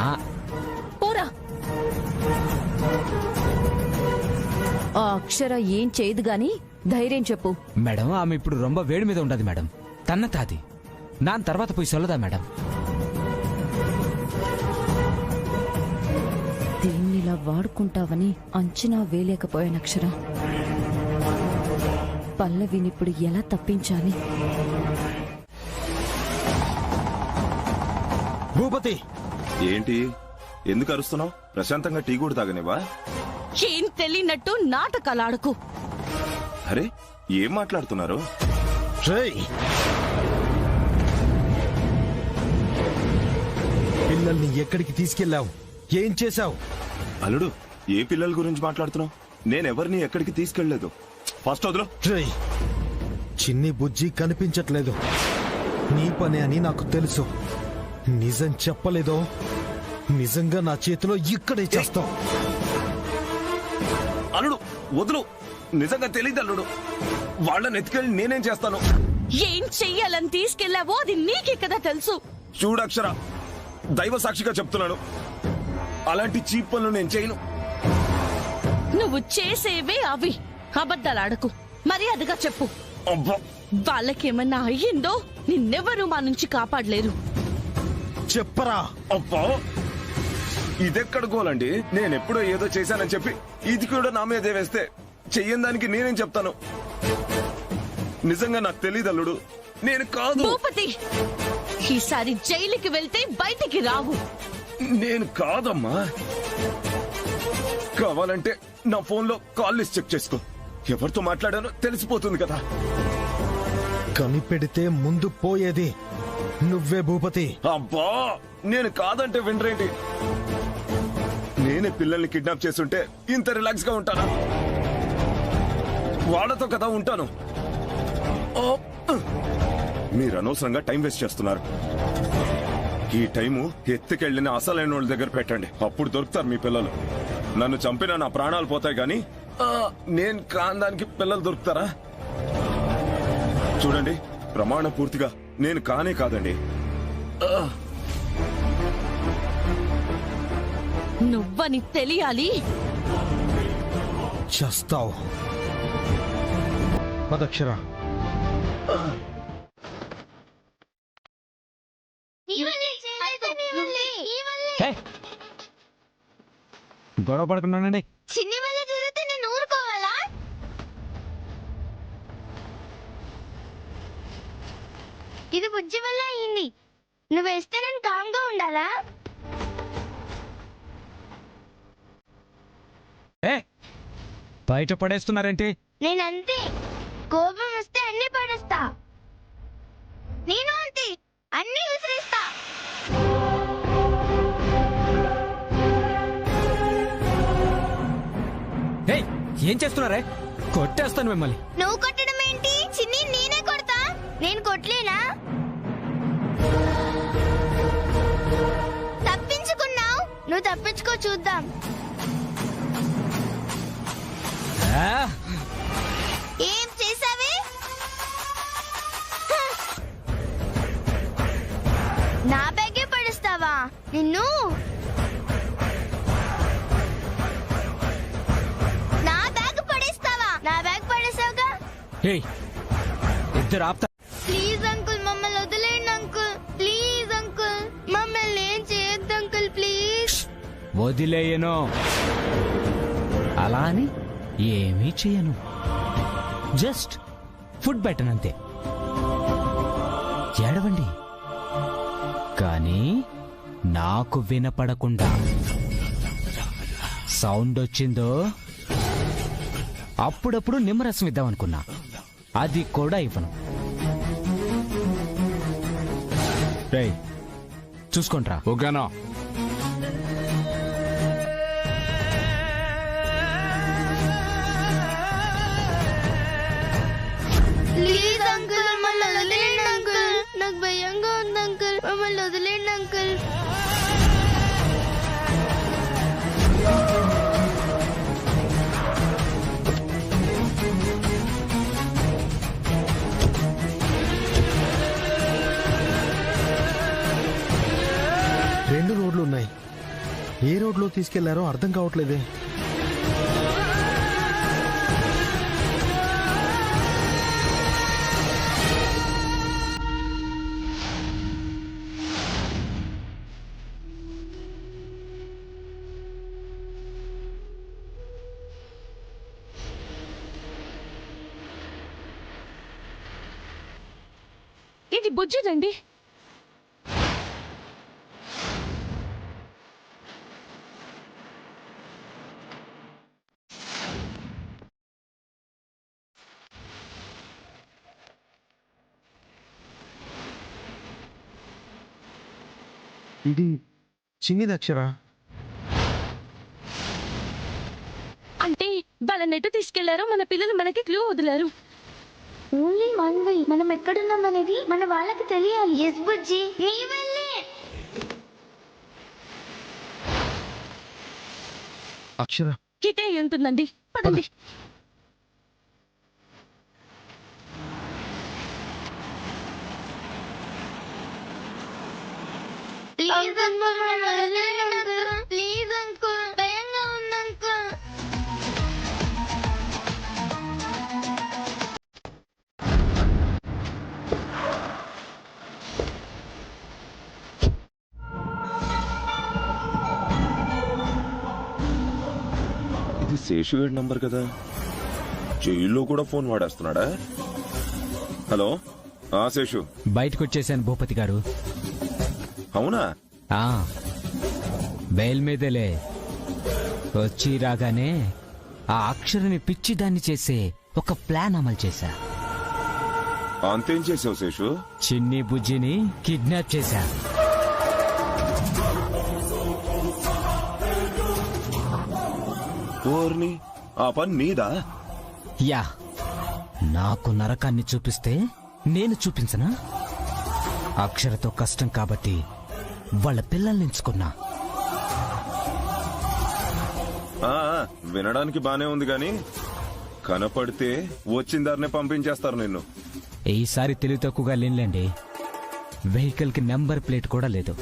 పోరా. ఆ అక్షర ఏం చేయదు గాని ధైర్యం చెప్పు. మేడం ఆమె ఇప్పుడు రొంబ వేడి మీద ఉండదు మేడం. తన్న తాది నాన్ తర్వాత పోయి సొల్లదా మేడం? దీన్నిలా వాడుకుంటావని అంచనా వేయలేకపోయాను అక్షర. పల్లవినిప్పుడు ఎలా తప్పించాలి? భూపతి, ఏంటి ఎందుకు అరుస్తున్నావు? ప్రశాంతంగా టీ కూడా తాగనివా? ఏం తెలియనట్టు నాటకాలాడకు. అరే ఏం మాట్లాడుతున్నారు? పిల్లల్ని ఎక్కడికి తీసుకెళ్లావు? ఏం చేశావు? అల్లుడు, ఏ పిల్లల గురించి మాట్లాడుతున్నావు? నేనెవరిని ఎక్కడికి తీసుకెళ్లేదు. ఫస్ట్ వదులు. చిన్ని బుజ్జి కనిపించట్లేదు. నీ పనే అని నాకు తెలుసు. నిజం చెప్పలేదో నిజంగా నా చేతిలో ఇక్కడే చేస్తావు. అల్లుడు వదులు, నిజంగా తెలియదు అల్లుడు. వాళ్ళని ఎత్తుకెళ్ళి నేనేం చేస్తాను? ఏం చెయ్యాలని తీసుకెళ్లావో అది నీకే కదా తెలుసు. చూడక్షర, దైవ సాక్షిగా చెప్తున్నాను, అలాంటి చీప్ పనులు నేను చేయను. నువ్వు చేసేవే అవి. అబద్ధాలాడకు. మర్యాదగా చెప్పు. వాళ్ళకేమన్నా అయ్యిందో నిన్నెవరూ మా నుంచి కాపాడలేరు. చెప్పరా. అబ్బా, ఇదెక్కడ గోలండి? నేనెప్పుడో ఏదో చేశానని చెప్పి ఇది కూడా నా మీదే వేస్తే చెయ్యని దానికి నేనేం చెప్తాను? నిజంగా నాకు తెలియదు అల్లుడు, నేను కాదు. భూపతి, ఈసారి జైలుకి వెళ్తే బయటికి రావు. నేను కాదమ్మా. కావాలంటే నా ఫోన్లో కాల్ లిస్ట్ చెక్ చేసుకో. ఎవరితో మాట్లాడానో తెలిసిపోతుంది కదా. కనిపెడితే ముందు పోయేది నువ్వే భూపతి. అబ్బా, నేను కాదంటే వినరేంటి? నేనే పిల్లల్ని కిడ్నాప్ చేస్తుంటే ఇంత రిలాక్స్ గా ఉంటానా? వాళ్ళతో కదా ఉంటాను. మీరు అనవసరంగా టైం వేస్ట్ చేస్తున్నారు. ఈ టైము ఎత్తుకెళ్లిన అసలైన వాళ్ళ దగ్గర పెట్టండి, అప్పుడు దొరుకుతారు మీ పిల్లలు. నన్ను చంపినా నా ప్రాణాలు పోతాయి గాని నేను కాందానికి పిల్లలు దొరుకుతారా? చూడండి, ప్రమాణ పూర్తిగా నేను కానే కాదండి. నువ్వని తెలియాలి. చస్తావు. పదక్షర. గొడవ పడుకున్నానండి. చిన్ని వల్ల జరిగితే నేను ఊరుకోవాలా? ఇది బుజ్జి వల్ల అయింది. నువ్వు వేస్తే నేను కామ్గా ఉండాలా? బయట పడేస్తున్నారేంటి? నేనంతే, కోపం వస్తే అన్ని పడేస్తా. నేను అంతే, అన్ని విసిరేస్తా. ఏం చేస్తున్నారే? కొట్టేస్తాను మిమ్మల్ని. నువ్వు కొట్టడం ఏంటి? చిన్ని నేనే కొడతా. నేను కొట్టలేనా? తప్పించుకున్నావు, నువ్వు తప్పించుకో చూద్దాం. ఏం చేసావే? నా బ్యాగే పడిస్తావా నిన్ను? నా బ్యాగ్ పడేస్తావా? నా బ్యాగ్ పడేసావుగా. ఇద్దరు ఆప్తా. ప్లీజ్ అంకుల్, మమ్మల్ని వదిలేయండి అంకుల్. ప్లీజ్ అంకుల్, మమ్మల్ని ఏం చేయొద్దు అంకుల్, ప్లీజ్. వదిలేయను. అలా అని ఏమీ చెయ్యను. Just food పెట్టనంతే. ఏడవండి, కానీ నాకు వినపడకుండా. సౌండ్ వచ్చిందో అప్పుడప్పుడు నిమ్మరసం ఇద్దామనుకున్నా, అది కూడా ఇవ్వను. చూసుకుంట్రా. ఓకేనా? ప్లీజ్ అంకుల్, మమ్మల్ని వదిలేయండి అంకుల్. నాకు భయంగా ఉంది అంకుల్, మమ్మల్ని వదిలేయండి అంకుల్. రెండు రోడ్లు ఉన్నాయి. ఏ రోడ్లో తీసుకెళ్లారో అర్థం కావట్లేదే. ఇది బుజ్జిదండి. ఇది చిన్నిది అక్షర. అంటే వాళ్ళని ఎటు తీసుకెళ్లారో మన పిల్లలు మనకి క్లూ వదిలారు. Only one way. మనం ఎక్కడున్నాం అనేది మన వాళ్ళకి తెలియాలి. ఎస్ బుజ్జి, నీ వల్లే. అక్షర కిటే ఉంటుందండి, పదండి. ప్లీజ్ అంకుల్, మమ్మల్ని వదిలేయండి అంకుల్. ప్లీజ్ అంకుల్, భయంగా ఉంది అంకుల్. ఇది శేషుగాడి నంబర్ కదా. జైల్లో కూడా ఫోన్ వాడేస్తున్నాడా? హలో, శేషు. బయటకు వచ్చేసాను భూపతి గారు. అవునా? బెయిల్ మీదలే. వచ్చి రాగానే ఆ అక్షరని పిచ్చిదాన్ని చేసే ఒక ప్లాన్ అమలు చేశా. అంతేం చేసావు శేషు? చిన్ని బుజ్జిని కిడ్నాప్ చేశా. ఓర్ని, ఆ పని నీదా? యా, నాకు నరకాన్ని చూపిస్తే నేను చూపించనా? అక్షరతో కష్టం కాబట్టి వాళ్ళ పిల్లల్ని ఎంచుకున్నా. వినడానికి బానే ఉంది గాని కనపడితే వచ్చిన దారినే పంపించేస్తారు నిన్ను. ఈసారి తెలివి తక్కువగా లేనులేండి. వెహికల్ కి నెంబర్ ప్లేట్ కూడా లేదు.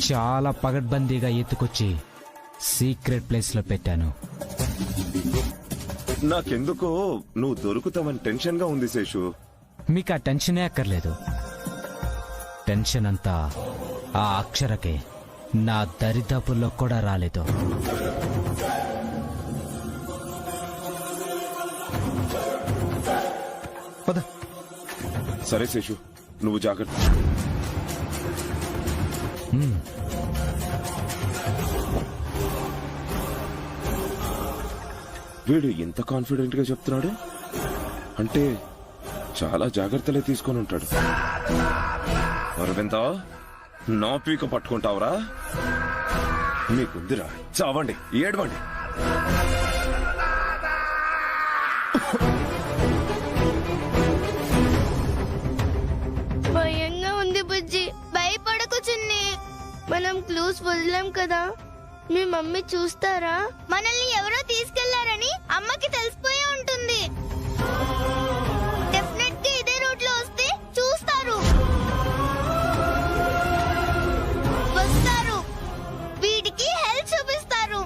చాలా పగడ్బందీగా ఎత్తుకొచ్చి సీక్రెట్ ప్లేస్ లో పెట్టాను. నాకెందుకో నువ్వు దొరుకుతావని టెన్షన్ గా ఉంది శేషు. మీకు ఆ టెన్షనే అక్కర్లేదు. టెన్షన్ అంతా ఆ అక్షరకే నా దరిదాపుల్లో కూడా రాలేదు. సరే శేషు, నువ్వు జాగ్రత్త. వీడు ఇంత కాన్ఫిడెంట్ గా చెప్తున్నాడు అంటే చాలా జాగ్రత్తలే తీసుకొని ఉంటాడు. అరవింద, నా పీక పట్టుకుంటావురా? మీకుందిరా, చావండి, ఏడవండి. భయంగా ఉంది బుజ్జి. భయపడకు చిన్ని, మనం క్లూస్ వదిలాం కదా. మీ మమ్మీ చూస్తారా? మనల్ని ఎవరో తీసుకెళ్లారని అమ్మకి తెలిసిపోయి ఉంటుంది. డెఫినెట్ గా ఇదే రూట్ లో వస్తే చూస్తారు, వస్తారు, వీడికి హెల్ప్ చూపిస్తారు.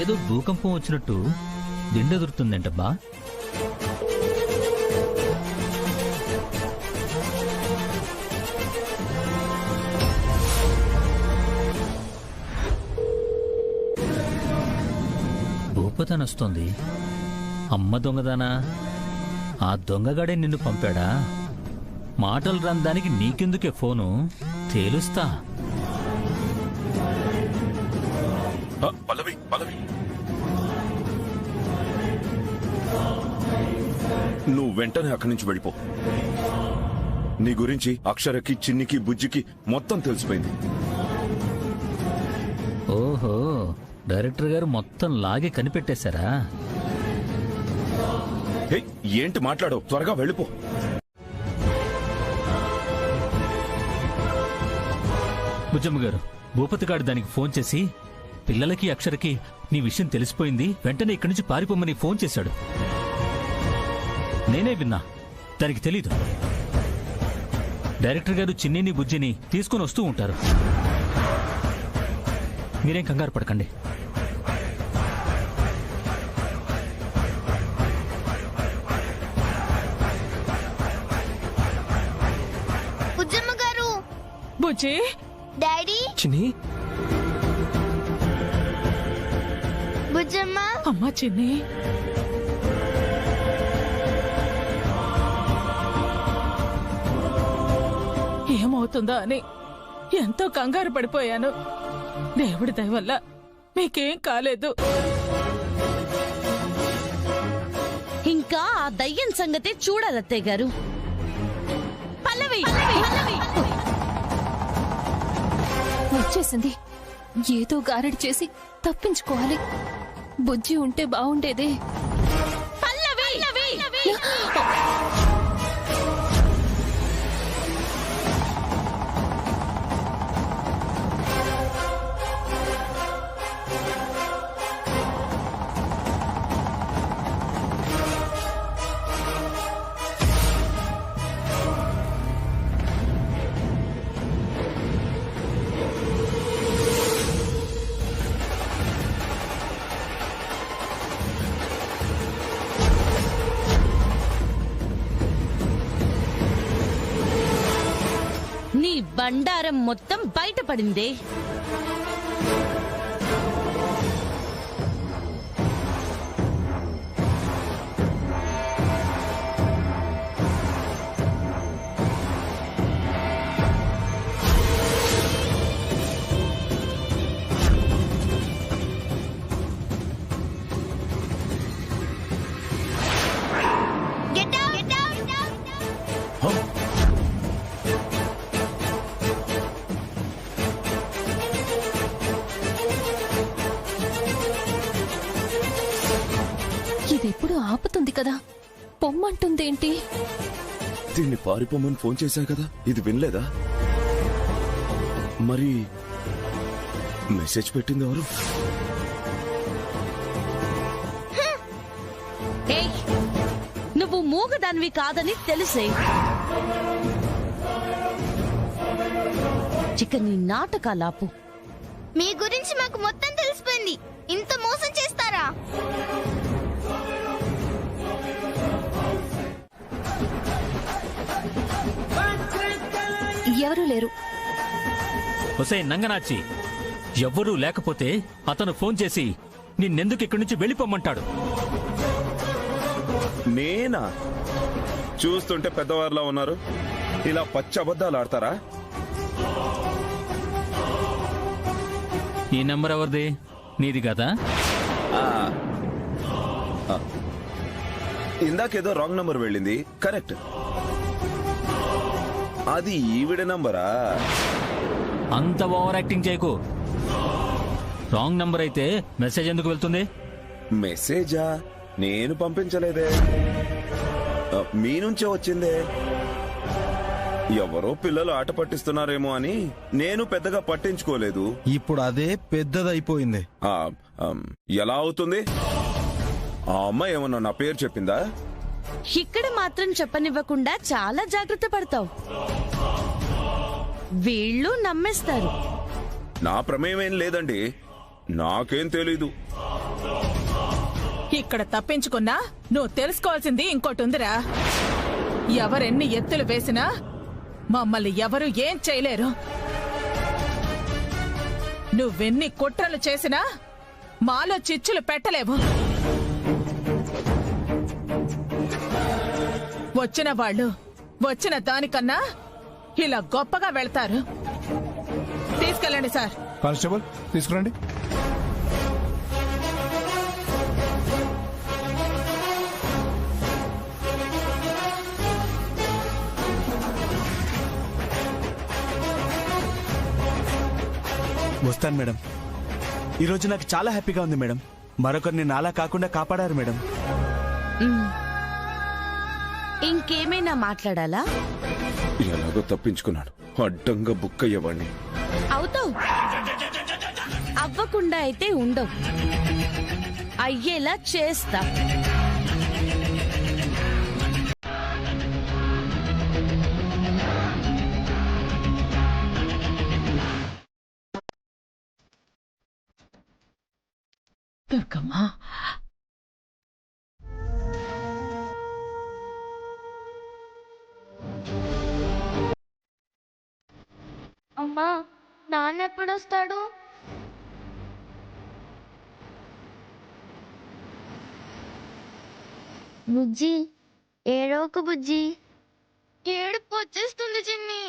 ఏదో భూకంపం వచ్చినట్టు దిండెదురుతుందంటబ్బా. భూపతనొస్తోంది. అమ్మ దొంగదానా? ఆ దొంగగాడే నిన్ను పంపాడా? మాటలు రాందానికి నీకెందుకే ఫోను? తేలుస్తా. పల్లవి, పల్లవి, నువ్వు వెంటనే అక్కడి నుంచి వెళ్ళిపో. నీ గురించి అక్షరకి, చిన్నికి, బుజ్జికి మొత్తం తెలిసిపోయింది. ఓహో, డైరెక్టర్ గారు మొత్తం లాగే కనిపెట్టేశారా? ఏంటి మాట్లాడవు? త్వరగా వెళ్ళిపో. బుజ్జమ్మ గారు, భూపతి గారు దానికి ఫోన్ చేసి పిల్లలకి, అక్షరకి నీ విషయం తెలిసిపోయింది, వెంటనే ఇక్కడి నుంచి పారిపోమని ఫోన్ చేశాడు. నేనే విన్నా, దానికి తెలీదు. డైరెక్టర్ గారు చిన్నిని, బుజ్జిని తీసుకుని వస్తూ ఉంటారు. మీరేం కంగారు పడకండి. బుజ్జమ్మ గారు. బుజ్జి, డాడీ, చిన్ని, బుజ్జమ్మ, అమ్మా చిన్ని. ఏమవుతుందో అని ఎంతో కంగారు పడిపోయాను. దేవుడి దయ వల్ల మీకేం కాలేదు. ఇంకా ఆ దయ్యం సంగతే చూడాలత్తయ్య గారు. పల్లవి, వచ్చేసింది. ఏదో గారడి చేసి తప్పించుకోవాలి. బుజ్జి ఉంటే బాగుండేదే. పల్లవి, నీ బండారం మొత్తం బయటపడిందే. ఇదెప్పుడు ఆపుతుంది కదా, పొమ్మంటుందేంటి? దీన్ని పారిపోమని ఫోన్ చేశా కదా, ఇది వినలేదా? మరి మెసేజ్ పెట్టింది ఎవరు? ఏయ్, నువ్వు మూగదానివి కాదని తెలిసే. ఇక నీ నాటకాలాపు. మీ గురించి మాకు మొత్తం తెలిసిపోయింది. ఇంత మోసం చేస్తారా? ఎవరూ లేరు. హుసేన్ నంగనాచి, ఎవ్వరూ లేకపోతే అతను ఫోన్ చేసి నిన్నెందుకు ఇక్కడి నుంచి వెళ్ళిపోమ్మంటాడు? నేనా? చూస్తుంటే పెద్దవారిలా ఉన్నారు, ఇలా పచ్చి అబద్ధాలు ఆడతారా? ఈ నెంబర్ ఎవరిది? నీది కదా? ఇందాకేదో రాంగ్ నంబర్ వెళ్ళింది. కరెక్ట్, అది ఈవిడ నంబరా? అంత ఓవర్ యాక్టింగ్ చేయకు. రాంగ్ నంబర్ అయితే మెసేజ్ ఎందుకు వెళ్తుంది? మెసేజా? నేను పంపించలేదే, మీ నుంచే వచ్చిందే. ఎవరో పిల్లలు ఆట పట్టిస్తున్నారేమో అని నేను పెద్దగా పట్టించుకోలేదు. ఇప్పుడు అదే పెద్దదైపోయింది. ఎలా అవుతుంది? ఆ అమ్మాయి ఏమన్నా నా పేరు చెప్పిందా? ఇక్కడ మాత్రం చెప్పనివ్వకుండా చాలా జాగ్రత్త పడతావు. వీళ్ళు నమ్మేస్తారు. నా ప్రమేయం లేదండి, నాకేం తెలీదు. ఇక్కడ తప్పించుకున్నా నువ్వు తెలుసుకోవాల్సింది ఇంకోటి ఉందిరా. ఎవరెన్ని ఎత్తులు వేసినా మమ్మల్ని ఎవరు ఏం చేయలేరు. నువ్వెన్ని కుట్రలు చేసినా మాలో చిచ్చులు పెట్టలేవు. వచ్చిన వాళ్ళు వచ్చిన దానికన్నా ఇలా గొప్పగా వెళ్తారు. తీసుకెళ్ళండి సార్. కానిస్టేబుల్ తీసుకురండి. వస్తాను మేడం. ఈరోజు నాకు చాలా హ్యాపీగా ఉంది మేడం. మరొకరిని నాలా కాకుండా కాపాడారు మేడం. ఇంకేమైనా మాట్లాడాలా? ఎలాగో తప్పించుకున్నాను, అడ్డంగా బుక్ అయ్యేవాడిని. అవుతావు, అవ్వకుండా అయితే ఉండవు. అయ్యేలా చేస్తా. దుర్గమ్మా, అమ్మా, నాన్న ఎప్పుడొస్తాడు? బుజ్జి, ఏడోక బుజ్జి. ఏడుపు వచ్చేస్తుంది చిన్ని.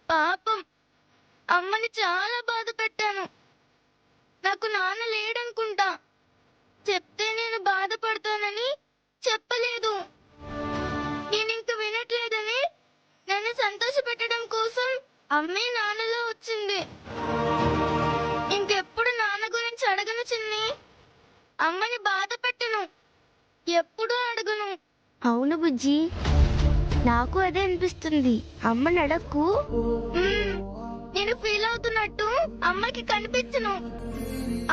పాపం అమ్మని చాలా బాధ పెట్టాను. నాకు నాన్న లేడనుకుంటా. చెప్తే నేను బాధపడతానని చెప్పలేదు. నేను ఇంక వినట్లేదని నన్ను సంతోష పెట్టడం కోసం అమ్మే నాన్నలో వచ్చింది. ఇంకెప్పుడు నాన్న గురించి అడగను చిన్ని. అమ్మని బాధ పెట్టను, ఎప్పుడూ అడగను. అవును బుజ్జి, నాకు అదే అనిపిస్తుంది. అమ్మని అడక్కు. నేను ఫీల్ అవుతున్నట్టు అమ్మకి కనిపించను.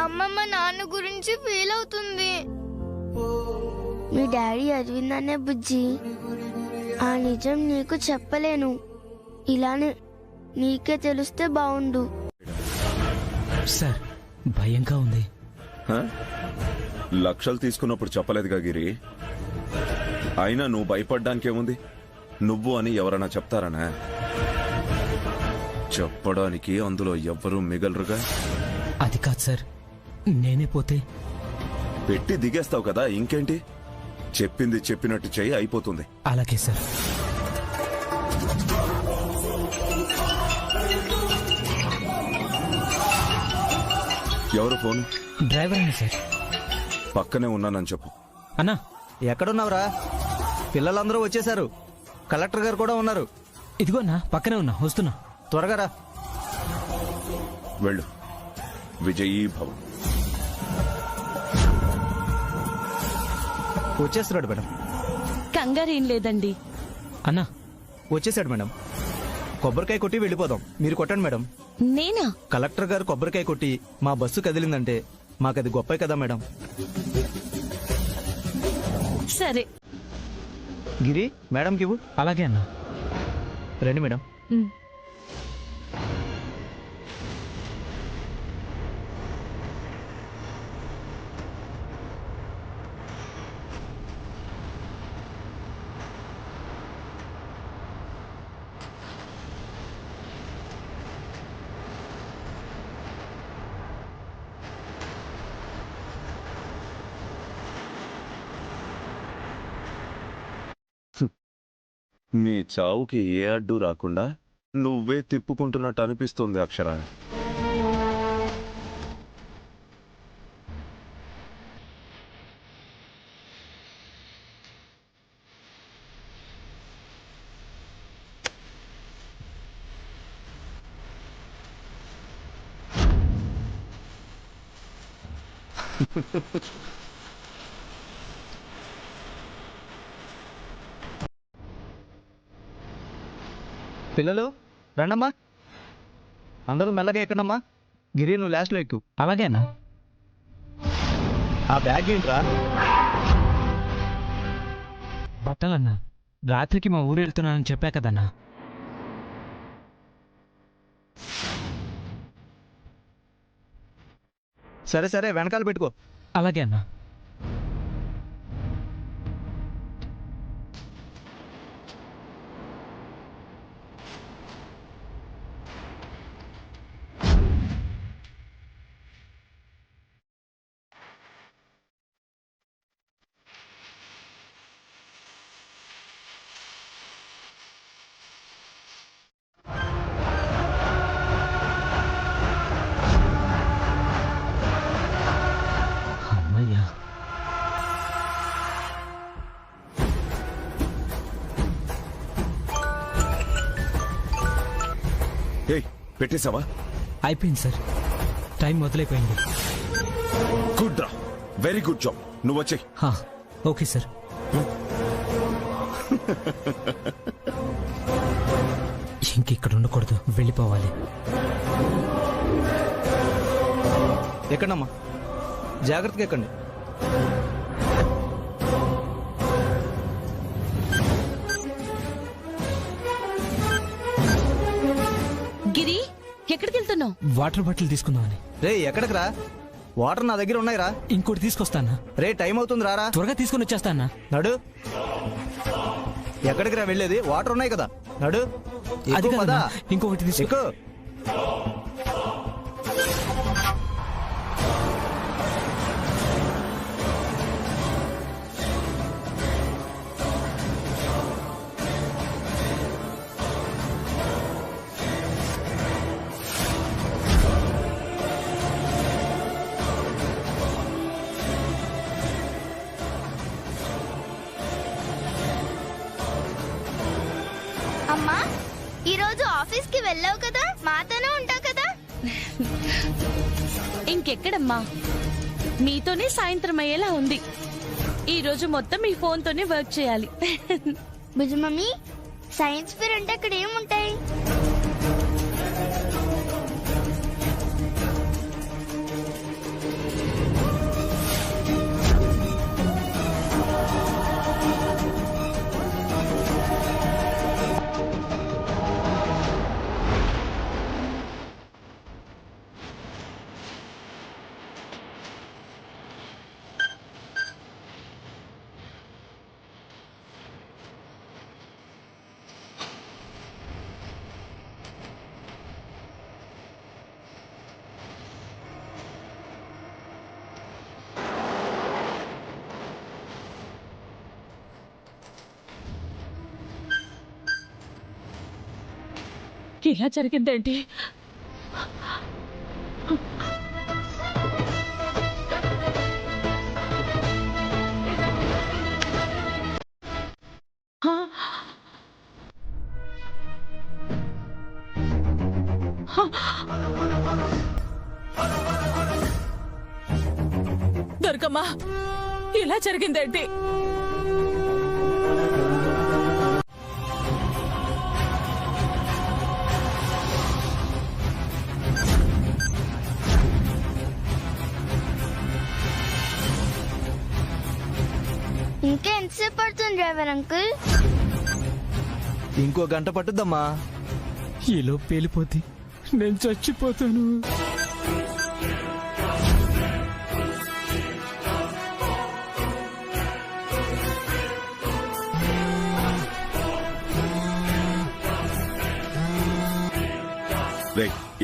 అమ్మమ్మ నాన్న గురించి ఫీల్ అవుతుంది. మీ డాడీ అరవిందనే బుజ్జి. ఆ నిజం నీకు చెప్పలేను. ఇలానే నీకే తెలిస్తే బాగుండు. సార్, భయంగా ఉంది. లక్షలు తీసుకున్నప్పుడు చెప్పలేదుగా గిరి. అయినా నువ్వు భయపడ్డానికేముంది? నువ్వు అని ఎవరైనా చెప్తారనా? చెప్పడానికి అందులో ఎవ్వరూ మిగలరుగా. అది కాదు సార్, నేనే పోతే పెట్టి దిగేస్తావు కదా, ఇంకేంటి? చెప్పింది చెప్పినట్టు చెయ్యి, అయిపోతుంది. అలాగే సార్. ఎవరు ఫోన్? డ్రైవర్ అని సార్. పక్కనే ఉన్నానని చెప్పు. అన్నా, ఎక్కడున్నావురా? పిల్లలందరూ వచ్చేశారు. కలెక్టర్ గారు కూడా ఉన్నారు. ఇదిగో అన్నా, పక్కనే ఉన్నా, వస్తున్నా. త్వరగా రా. వెళ్ళు. విజయీ భవ. వచ్చేస్తున్నాడు మేడం. కంగారేం లేదండి. అన్నా వచ్చేసాడు మేడం. కొబ్బరికాయ కొట్టి వెళ్ళిపోదాం. మీరు కొట్టండి మేడం. నేనా? కలెక్టర్ గారు కొబ్బరికాయ కొట్టి మా బస్సు కదిలిందంటే మాకది గొప్పే కదా మేడం. సరే. గిరి మేడంకి ఇవ్వు. అలాగే అన్నా. రండి మేడం. నీ చావుకి ఏ అడ్డు రాకుండా నువ్వే తిప్పుకుంటున్నట్టు అనిపిస్తుంది అక్షర. పిల్లలు రండమ్మా. అందరూ మెల్లగా ఎక్కడమ్మా. గిరి నువ్వు లాస్ట్లో ఎక్కు. అలాగేనా? ఆ బ్యాగ్ ఏంట్రా? బట్టలన్నా, రాత్రికి మా ఊరు వెళ్తున్నానని చెప్పా కదన్నా. సరే సరే వెనకాల పెట్టుకో. అలాగే అన్నా. పెట్టేశావా? అయిపోయింది సార్. టైం మొదలైపోయింది. గుడ్ రా, వెరీ గుడ్ జాబ్. నువ్వు వచ్చే. Okay sir. ఇంకిక్కడ ఉండకూడదు, వెళ్ళిపోవాలి. ఎక్కండమ్మా, జాగ్రత్తగా ఎక్కండి. గిరి, ఎక్కడికి వెళ్తున్నావు? వాటర్ బాటిల్ తీసుకుందామని. రే ఎక్కడికి రా? వాటర్ నా దగ్గర ఉన్నాయిరా. ఇంకోటి తీసుకొస్తానా? రే టైం అవుతుంది రారా. త్వరగా తీసుకొని వచ్చేస్తానా. నడు. ఎక్కడికి రా వెళ్ళేది? వాటర్ ఉన్నాయి కదా, నడు. అది కదా, ఇంకొకటి తీసుకో. అమ్మా, ఈరోజు ఆఫీస్ కి వెళ్ళావు కదా, మాతోనే ఉంటావు కదా? ఇంకెక్కడమ్మా, మీతోనే సాయంత్రం అయ్యేలా ఉంది. ఈ రోజు మొత్తం మీ ఫోన్ తోనే వర్క్ చేయాలి. బుజ్జి మమ్మీ, సైన్స్ ఫేర్ అంటే అక్కడ ఏముంటాయి? ఇలా జరిగిందేంటి? దుర్గమ్మా, ఇలా జరిగిందేంటి? ఇంకా ఎంతసేపు పడుతుంది డ్రైవర్ అంకుల్? ఇంకో గంట పట్టుద్దమ్మా. ఈలో పేలిపోతే నేను చచ్చిపోతాను.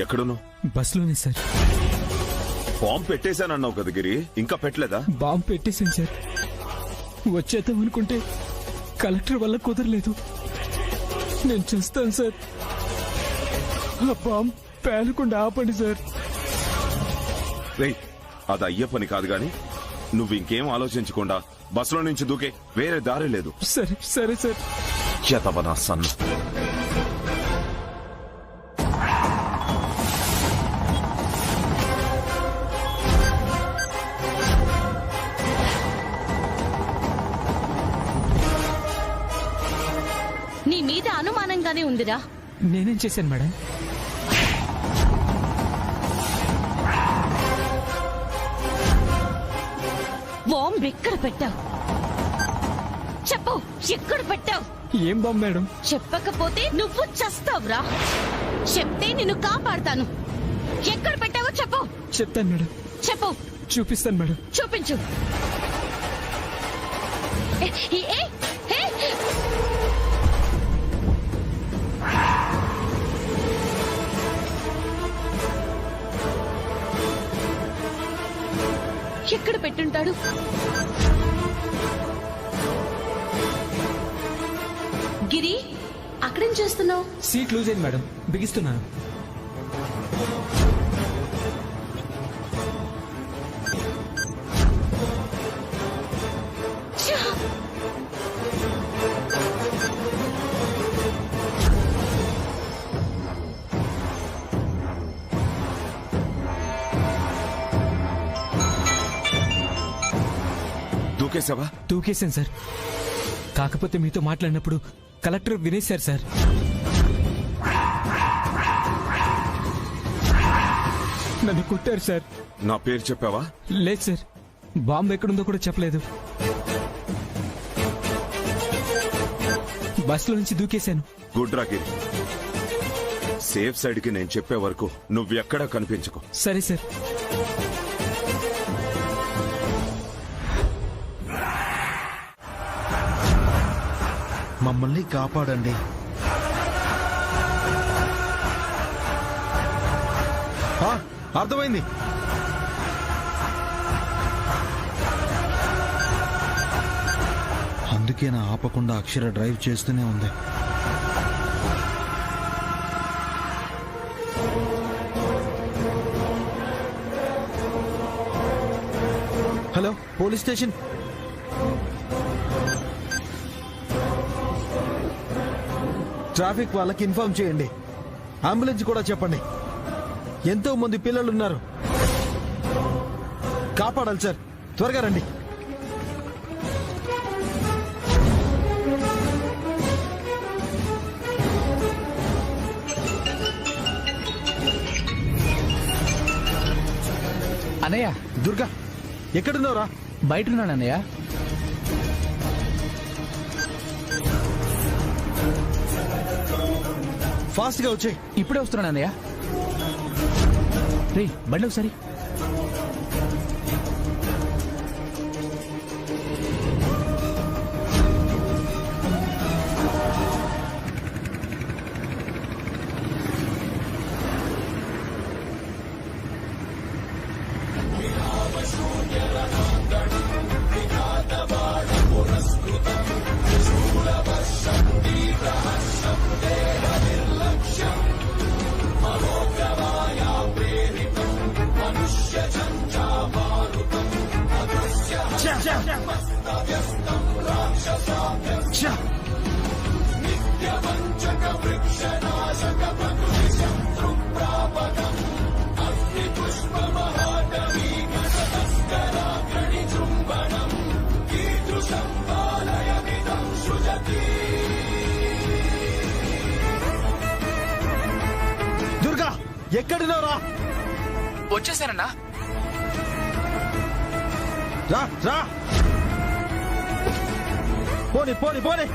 ఎక్కడున్నావు? బస్సులోనే సార్. బాంబు పెట్టేశానన్నావు కదా గిరి, ఇంకా పెట్టలేదా? బాంబు పెట్టేశాను సార్. వచ్చేద్దాం అనుకుంటే కలెక్టర్ వల్ల కుదరలేదు. నేను చేస్తాను సార్. ఆ బాంబు పేలకుండా ఆపండి సార్. అది అయ్యే పని కాదు గాని నువ్వు ఇంకేం ఆలోచించకుండా బస్సులో నుంచి దూకే, వేరే దారి లేదు. సరే సరే సార్. చేతవనా సన్ను. నీ మీద అనుమానంగానే ఉందిరా. నేనేం చేశాను మేడం? బాంబు ఎక్కడ పెట్టావు? చెప్పు, ఎక్కడ పెట్టావు? ఏం బాంబు మేడం? చెప్పకపోతే నువ్వు చస్తావురా. చెప్తే నిన్ను కాపాడతాను. ఎక్కడ పెట్టావో చెప్పు. చెప్తాను మేడం. చెప్పు. చూపిస్తాను మేడం. చూపించు. ఎక్కడ పెట్టుంటాడు? గిరి, అక్కడేం చేస్తున్నావు? సీట్ లూజ్ అయింది మేడం, బిగిస్తున్నాను. దూకేసావా? దూకేశాను సార్. కాకపోతే మీతో మాట్లాడినప్పుడు కలెక్టర్ వినేశారు సార్. నన్ను కొట్టారు సార్. నా పేరు చెప్పావా? లేదు సార్. బాంబు ఎక్కడుందో కూడా చెప్పలేదు. బస్సులో నుంచి దూకేశాను. గుడ్ రాగిరి, సేఫ్ సైడ్ కి నేను చెప్పే వరకు నువ్వెక్కడా కనిపించకు. సరే సార్. మమ్మల్ని కాపాడండి. అర్థమైంది. అందుకే నా ఆపకుండా అక్షర డ్రైవ్ చేస్తూనే ఉంది. Hello, police station. ట్రాఫిక్ వాళ్ళకి ఇన్ఫార్మ్ చేయండి. అంబులెన్స్ కూడా చెప్పండి. ఎంతో మంది పిల్లలున్నారు. కాపాడాలి సార్. త్వరగా రండి. అన్నయ్య. దుర్గా, ఎక్కడున్నావురా? బయటన్నాను అన్నయ్య. ఫాస్ట్ గా వచ్చే. ఇప్పుడే వస్తున్నాను అన్నయ్య. రే బండి ఒకసారి. ఎక్కడున్నావురా? వచ్చేసానన్నా. రా రా, పోనీ పోనీ పోనీ,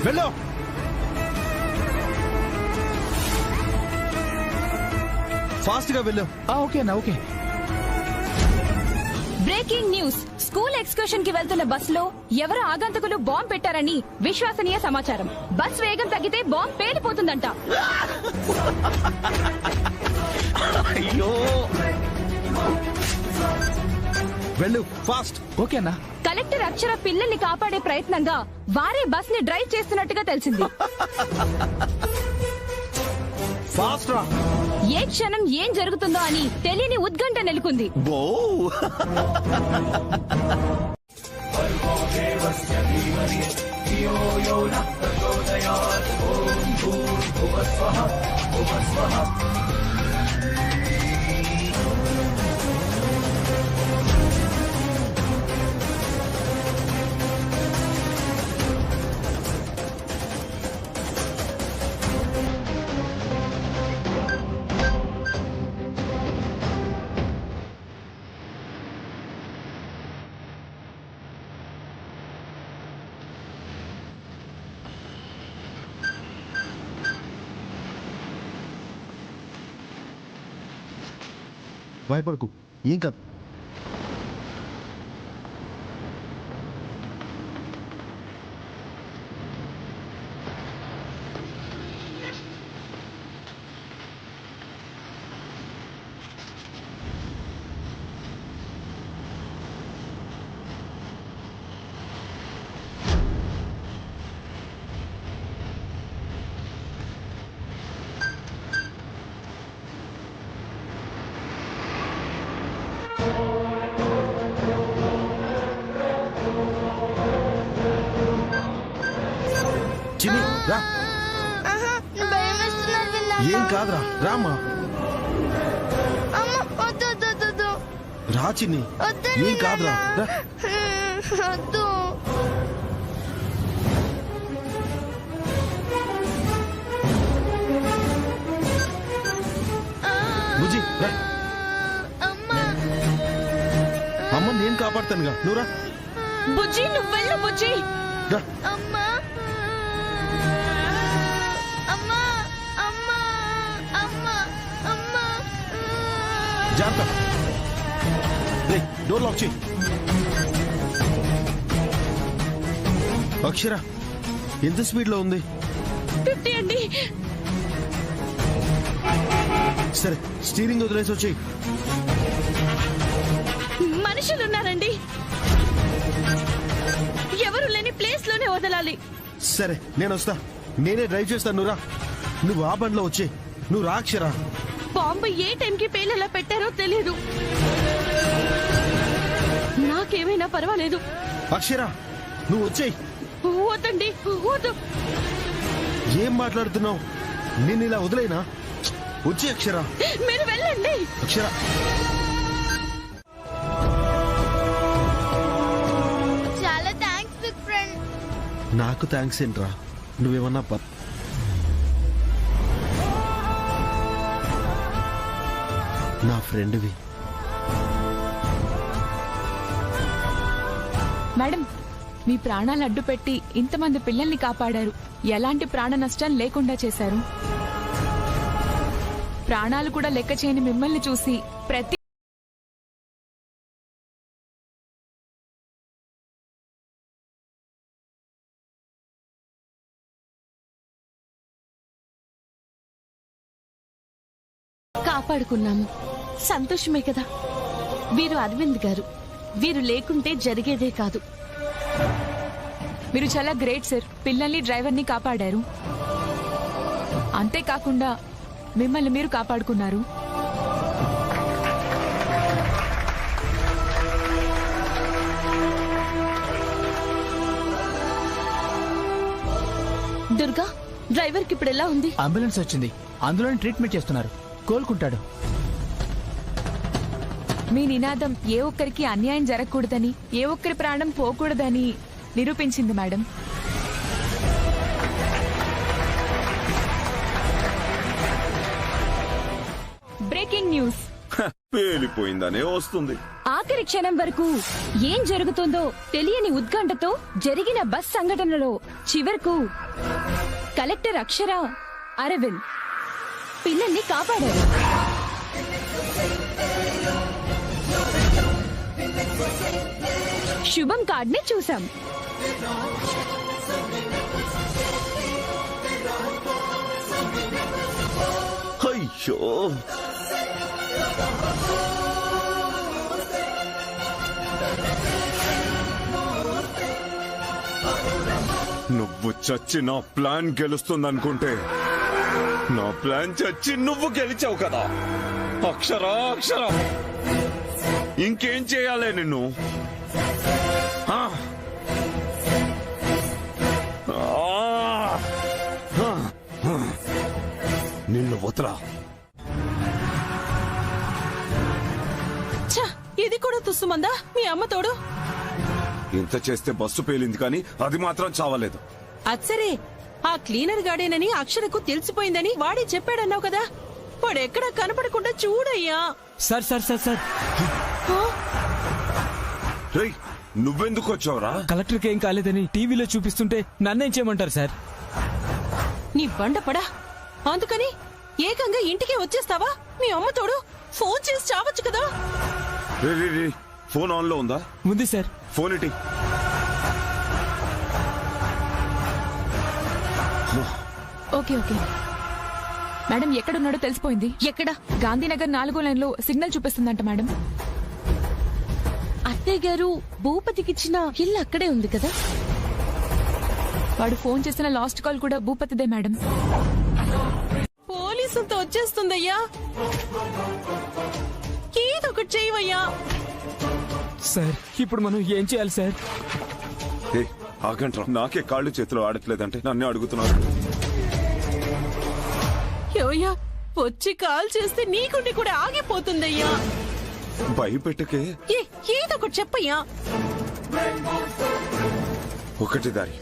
వెళ్ళు. ఫాస్ట్ గా వెళ్ళు. ఓకే అన్నా, okay. Breaking news, school excursion కి వెళ్తున్న బస్ లో ఎవరో ఆగంతకులు బాంబు పెట్టారని విశ్వసనీయ సమాచారం. బస్ వేగం తగ్గితే బాంబు పేలిపోతుందంట. అయ్యో, వెళ్ళు ఫాస్ట్. ఓకే అన్నా. కలెక్టర్ అక్షర పిల్లల్ని కాపాడే ప్రయత్నంగా వారే బస్ ని డ్రైవ్ చేస్తున్నట్టుగా తెలిసింది. ఫాస్ట్ రా. ఏ క్షణం ఏం జరుగుతుందో అని తెలియని ఉత్కంఠ నెలకొంది. భయపడకు, ఏం కాదు. చిన్ని రా. భయం వేస్తున్నది ఏం కాదురా, రామ్మా. అమ్మ వద్దు వద్దు వద్దు వద్దు. రా చిన్ని, ఏం కాదురా, రా. వద్దు. బుజ్జి రా. అమ్మ నేను కాపాడుతానుగా, నువ్వు రా. బుజ్జి నువ్వు వెళ్ళు బుజ్జి. రా. అమ్మా అమ్మా అమ్మా అమ్మా అమ్మా. జాగ్రత్త. రే, డోర్ లాక్ చేయి. అక్షర ఎంత స్పీడ్ లో ఉంది? 50 అండి. సరే, స్టీరింగ్ వదిలేసి వచ్చేయి. మనుషులున్నారండి, ఎవరు లేని ప్లేస్ లోనే వదలాలి. సరే నేను వస్తా, నేనే డ్రైవ్ చేస్తాను. నువ్వు రా. నువ్వు ఆ బండ్లో వచ్చే. నువ్వు రా అక్షర. బాంబు ఏ టైంకి పేలేలా పెట్టారో తెలియదు. నాకేమైనా పర్వాలేదు. అక్షర నువ్వు వచ్చేయి. వద్దండి, వద్దు. ఏం మాట్లాడుతున్నావు? నేను ఇలా వదిలేనా? వచ్చే అక్షర. మీరు వెళ్ళండి. అక్షర చాలా థ్యాంక్స్ బిగ్ ఫ్రెండ్. నాకు థ్యాంక్స్ ఏంట్రా, నువ్వేమన్నా నా ఫ్రెండ్వి. మేడం, మీ ప్రాణాలు అడ్డుపెట్టి ఇంతమంది పిల్లల్ని కాపాడారు. ఎలాంటి ప్రాణ నష్టం లేకుండా చేశారు. ప్రాణాలు కూడా లెక్క చేయని మిమ్మల్ని చూసి ప్రతి కాపాడుకున్నాము, సంతోషమే కదా. వీరు అరవింద్ గారు, వీరు లేకుంటే జరిగేదే కాదు. మీరు చాలా గ్రేట్ సార్. పిల్లల్ని డ్రైవర్ని కాపాడారు, అంతేకాకుండా మిమ్మల్ని మీరు కాపాడుకున్నారు. దుర్గా, డ్రైవర్ కి ఇప్పుడు ఎలా ఉంది? అంబులెన్స్ వచ్చింది, అందులోనే ట్రీట్మెంట్ చేస్తున్నారు. కోలుకుంటాడు. మీ నినాదం ఏ ఒక్కరికి అన్యాయం జరగకూడదని, ఏ ఒక్కరి ప్రాణం పోకూడదని నిరూపించింది మేడం. Breaking news. పేలిపోయిందనే వస్తుంది. ఆఖరి క్షణం వరకు ఏం జరుగుతుందో తెలియని ఉత్కంఠతో జరిగిన బస్ సంఘటనలో చివరకు కలెక్టర్ అక్షర, అరవింద్ పిల్లల్ని కాపాడారు. శుభం కార్డ్ని చూసాం. అయ్యో, నువ్వు చచ్చి నా ప్లాన్ గెలుస్తుందనుకుంటే నా ప్లాన్ చచ్చి నువ్వు గెలిచావు కదా. అక్షరా, అక్షరా, ఇంకేం చేయాలి నిన్ను? ఆ? నిన్ను వదలా. ఇది కూడా తుస్సుమందా మీ అమ్మ తోడు? ఇంత చేస్తే బస్సు పేలింది కానీ అది మాత్రం చావలేదు. అచ్చరే, ఆ క్లీనర్ గాడేనని అక్షరకు తెలిసిపోయిందని వాడే చెప్పాడన్నావు కదా. వాడెక్కడా కనపడకుండా చూడయ్యా. సార్ సార్ సార్ సార్ రేయ్, నువ్వెందుకు వచ్చావురా? కలెక్టర్కి ఏం కాలేదని టీవీలో చూపిస్తుంటే నన్నేం చేయమంటారు సార్? నీ బండ పడా, అందుకని ఏకంగా ఇంటికి వచ్చేస్తావా? మీ అమ్మ తోడు ఫోన్ చేసి చావచ్చు కదా. ఫోన్ ఆన్ లో ఉందా? ఉంది సార్. ఫోన్ ఇటీ. ఓకే ఓకే మేడం, ఎక్కడున్నాడో తెలిసిపోయింది. ఎక్కడ? గాంధీనగర్ 4వ లైన్లో సిగ్నల్ చూపిస్తుందంట మేడం. అత్తయ్య గారు, భూపతికిచ్చిన ఇల్లు అక్కడే ఉంది కదా. వాడు ఫోన్ చేసిన లాస్ట్ కాల్ కూడా భూపతిదే మేడం. పోలీసులతో వచ్చేస్తుందయ్యా, ఏదో ఒకటి చేయవయ్యా. సార్, ఇప్పుడు మనం ఏం చేయాలి సార్? ఆగంట్రా, నాకే కాళ్ళు చేతులు ఆడట్లేదంటే నన్నే అడుగుతున్నారు. ఏవయ్యా, వచ్చి కాల్ చేస్తే నీకుండి కూడా ఆగిపోతుందయ్యా. భయపెట్టకే. ఏదో ఒకటి చెప్పయ్యా. ఒకటి దారి.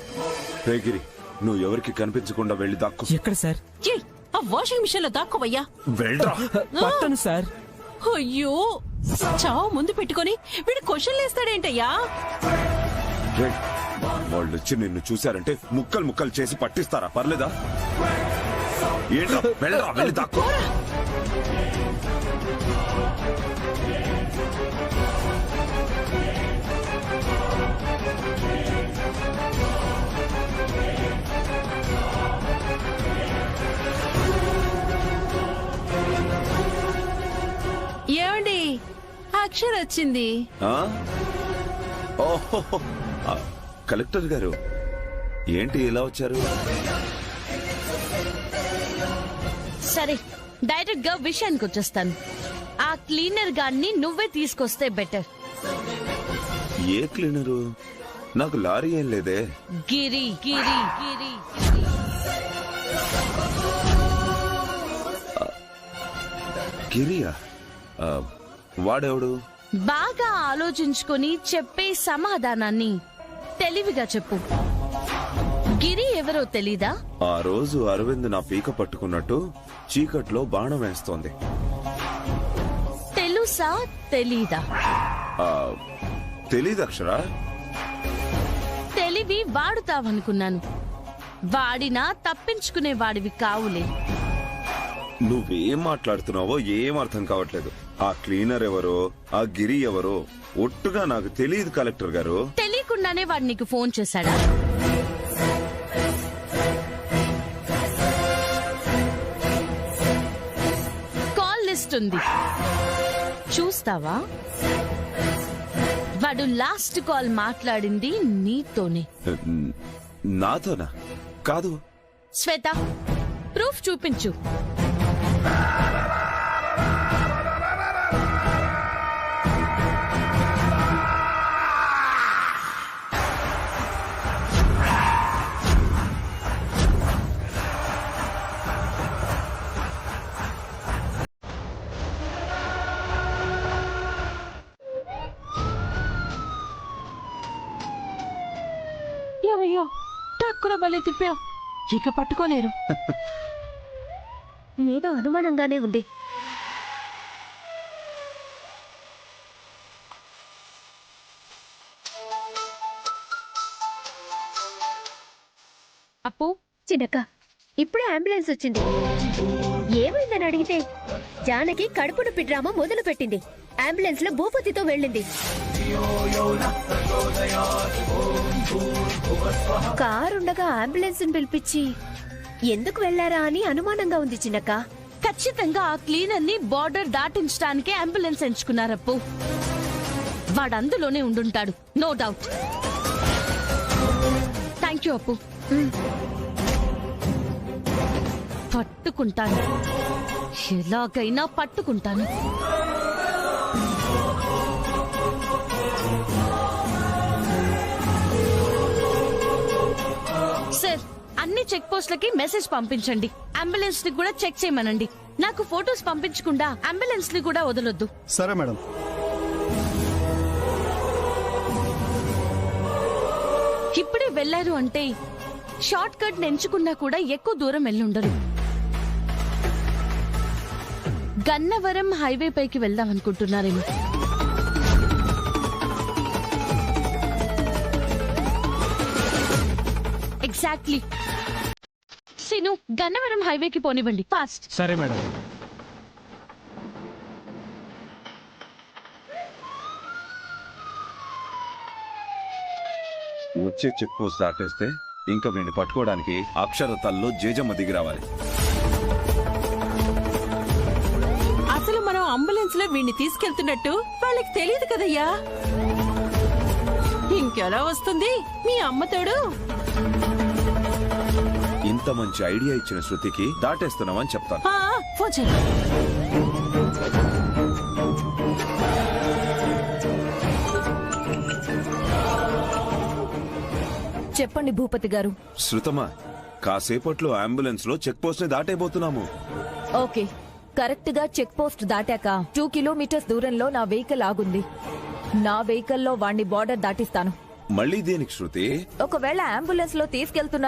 రేగిరి, నువ్వు ఎవరికి కనిపించకుండా వెళ్ళి దాక్కు. ఎక్కడ సార్? ఆ వాషింగ్ మిషన్ లో దాక్కోవయ్యా. వెళ్ళరా. పట్టను సార్. అయ్యో, చావు ముందు పెట్టుకొని వీడు క్వశ్చన్లు వేస్తాడేంటయ్యా? వాళ్ళు వచ్చి నిన్ను చూశారంటే ముక్కలు ముక్కలు చేసి పట్టిస్తారా? పర్లేదా? ఏంట్రా, వెళ్ళరా, వెళ్ళి దాక్కు. ఏమండి, అక్షర వచ్చింది. ఓహో, కలెక్టర్ గారు ఏంటి ఇలా వచ్చారు? సరే, డైరెక్ట్ గా విషయానికి వచ్చేస్తాను. ఆ క్లీనర్ గాన్ని నువ్వే తీసుకొస్తే బెటర్. ఏ క్లీనరు? నాకు లారీ ఏం లేదే. గిరి గిరి గిరి గిరియా? వాడెవడు? బాగా ఆలోచించుకొని చెప్పే సమాధానాన్ని తెలివిగా చెప్పు. గిరి ఎవరో తెలీదా? ఆ రోజు అరవింద్ నా పీక పట్టుకున్నట్టు చీకట్లో బాణం వేస్తోంది. తెలుసా తెలీదా? తెలీదు అక్షరా. తెలివి వాడుతావనుకున్నాను. వాడినా తప్పించుకునే వాడివి కావులే. నువ్వేం మాట్లాడుతున్నావో ఏం అర్థం కావట్లేదు. ఆ క్లీనర్ ఎవరో, ఆ గిరి ఎవరో ఒట్టుగా నాకు తెలియదు కలెక్టర్ గారు. తెలియకుండానే వాడు నీకు ఫోన్ చేశాడా? కాల్ లిస్ట్ ఉంది, చూస్తావా? వాడు లాస్ట్ కాల్ మాట్లాడింది నీతోనే. నాతోనా? కాదు. శ్వేత, ప్రూఫ్ చూపించు. అయ్యో, టక్కున బలి తిప్పావు, ఇక పట్టుకోలేరు. ఏదో అనుమానంగానే ఉంది. అప్పు చిన్నక్క ఇప్పుడే అంబులెన్స్ వచ్చింది. ఏమైందని అడిగితే జానకి కడుపు నొప్పి డ్రామా మొదలు పెట్టింది. అంబులెన్స్ లో భూపతితో వెళ్ళింది. కారుండగా అంబులెన్స్ పిలిపించి ఎందుకు వెళ్లారా అని అనుమానంగా ఉంది చిన్నక్క. ఖచ్చితంగా ఆ క్లీనర్ ని బార్డర్ దాటించడానికే అంబులెన్స్ ఎంచుకున్నారప్పు. వాడు అందులోనే ఉండుంటాడు, నో డౌట్. థ్యాంక్ యూ అప్పు. పట్టుకుంటాను, ఎలాగైనా పట్టుకుంటాను. సార్, అన్ని చెక్ పోస్టులకి మెసేజ్ పంపించండి. అంబులెన్స్ ని కూడా చెక్ చేయమనండి. నాకు ఫోటోస్ పంపించకుండా అంబులెన్స్ ని కూడా వదలొద్దు. సరే మేడం. ఇప్పుడే వెళ్లారు అంటే షార్ట్ కట్ ఎంచుకున్నా కూడా ఎక్కువ దూరం వెళ్ళుండరు. గన్నవరం హైవే పైకి వెళ్దాం అనుకుంటున్నారేమో. ఎగ్జాక్ట్లీ. సీను, గన్నవరం హైవేకి పోనివ్వండి, ఫాస్ట్. సరే మేడం. వచ్చే చెక్ పోస్ట్ దాటేస్తే ఇంకా వీడిని పట్టుకోవడానికి అక్షర తల్లో జేజమ్మ దిగి రావాలి. అసలు మనం అంబులెన్స్ లో వీణ్ణి తీసుకెళ్తున్నట్టు వాళ్ళకి తెలియదు కదయ్యా. ఇంకెలా వస్తుంది మీ అమ్మతోడు? ఇంత మంచి ఐడియా ఇచ్చిన శృతికి దాటేస్తున్నామని చెప్తాను. ఫోన్ చేయి. చెప్పండి భూపతి గారు. శృతమా, కాసేపట్లో అంబులెన్స్ లో చెక్ పోస్ట్ ని దాటైపోతున్నాము. ఓకే, కరెక్ట్ గా చెక్ పోస్ట్ దాటాక 2 కిలోమీటర్స్ దూరంలో నా వెహికల్ ఆగుంది. నా వెహికల్లో వాణ్ణి బార్డర్ దాటిస్తాను. మళ్ళీ దేనికి శృతి? ఒకవేళ అంబులెన్స్ లో తీసుకెళ్తున్నా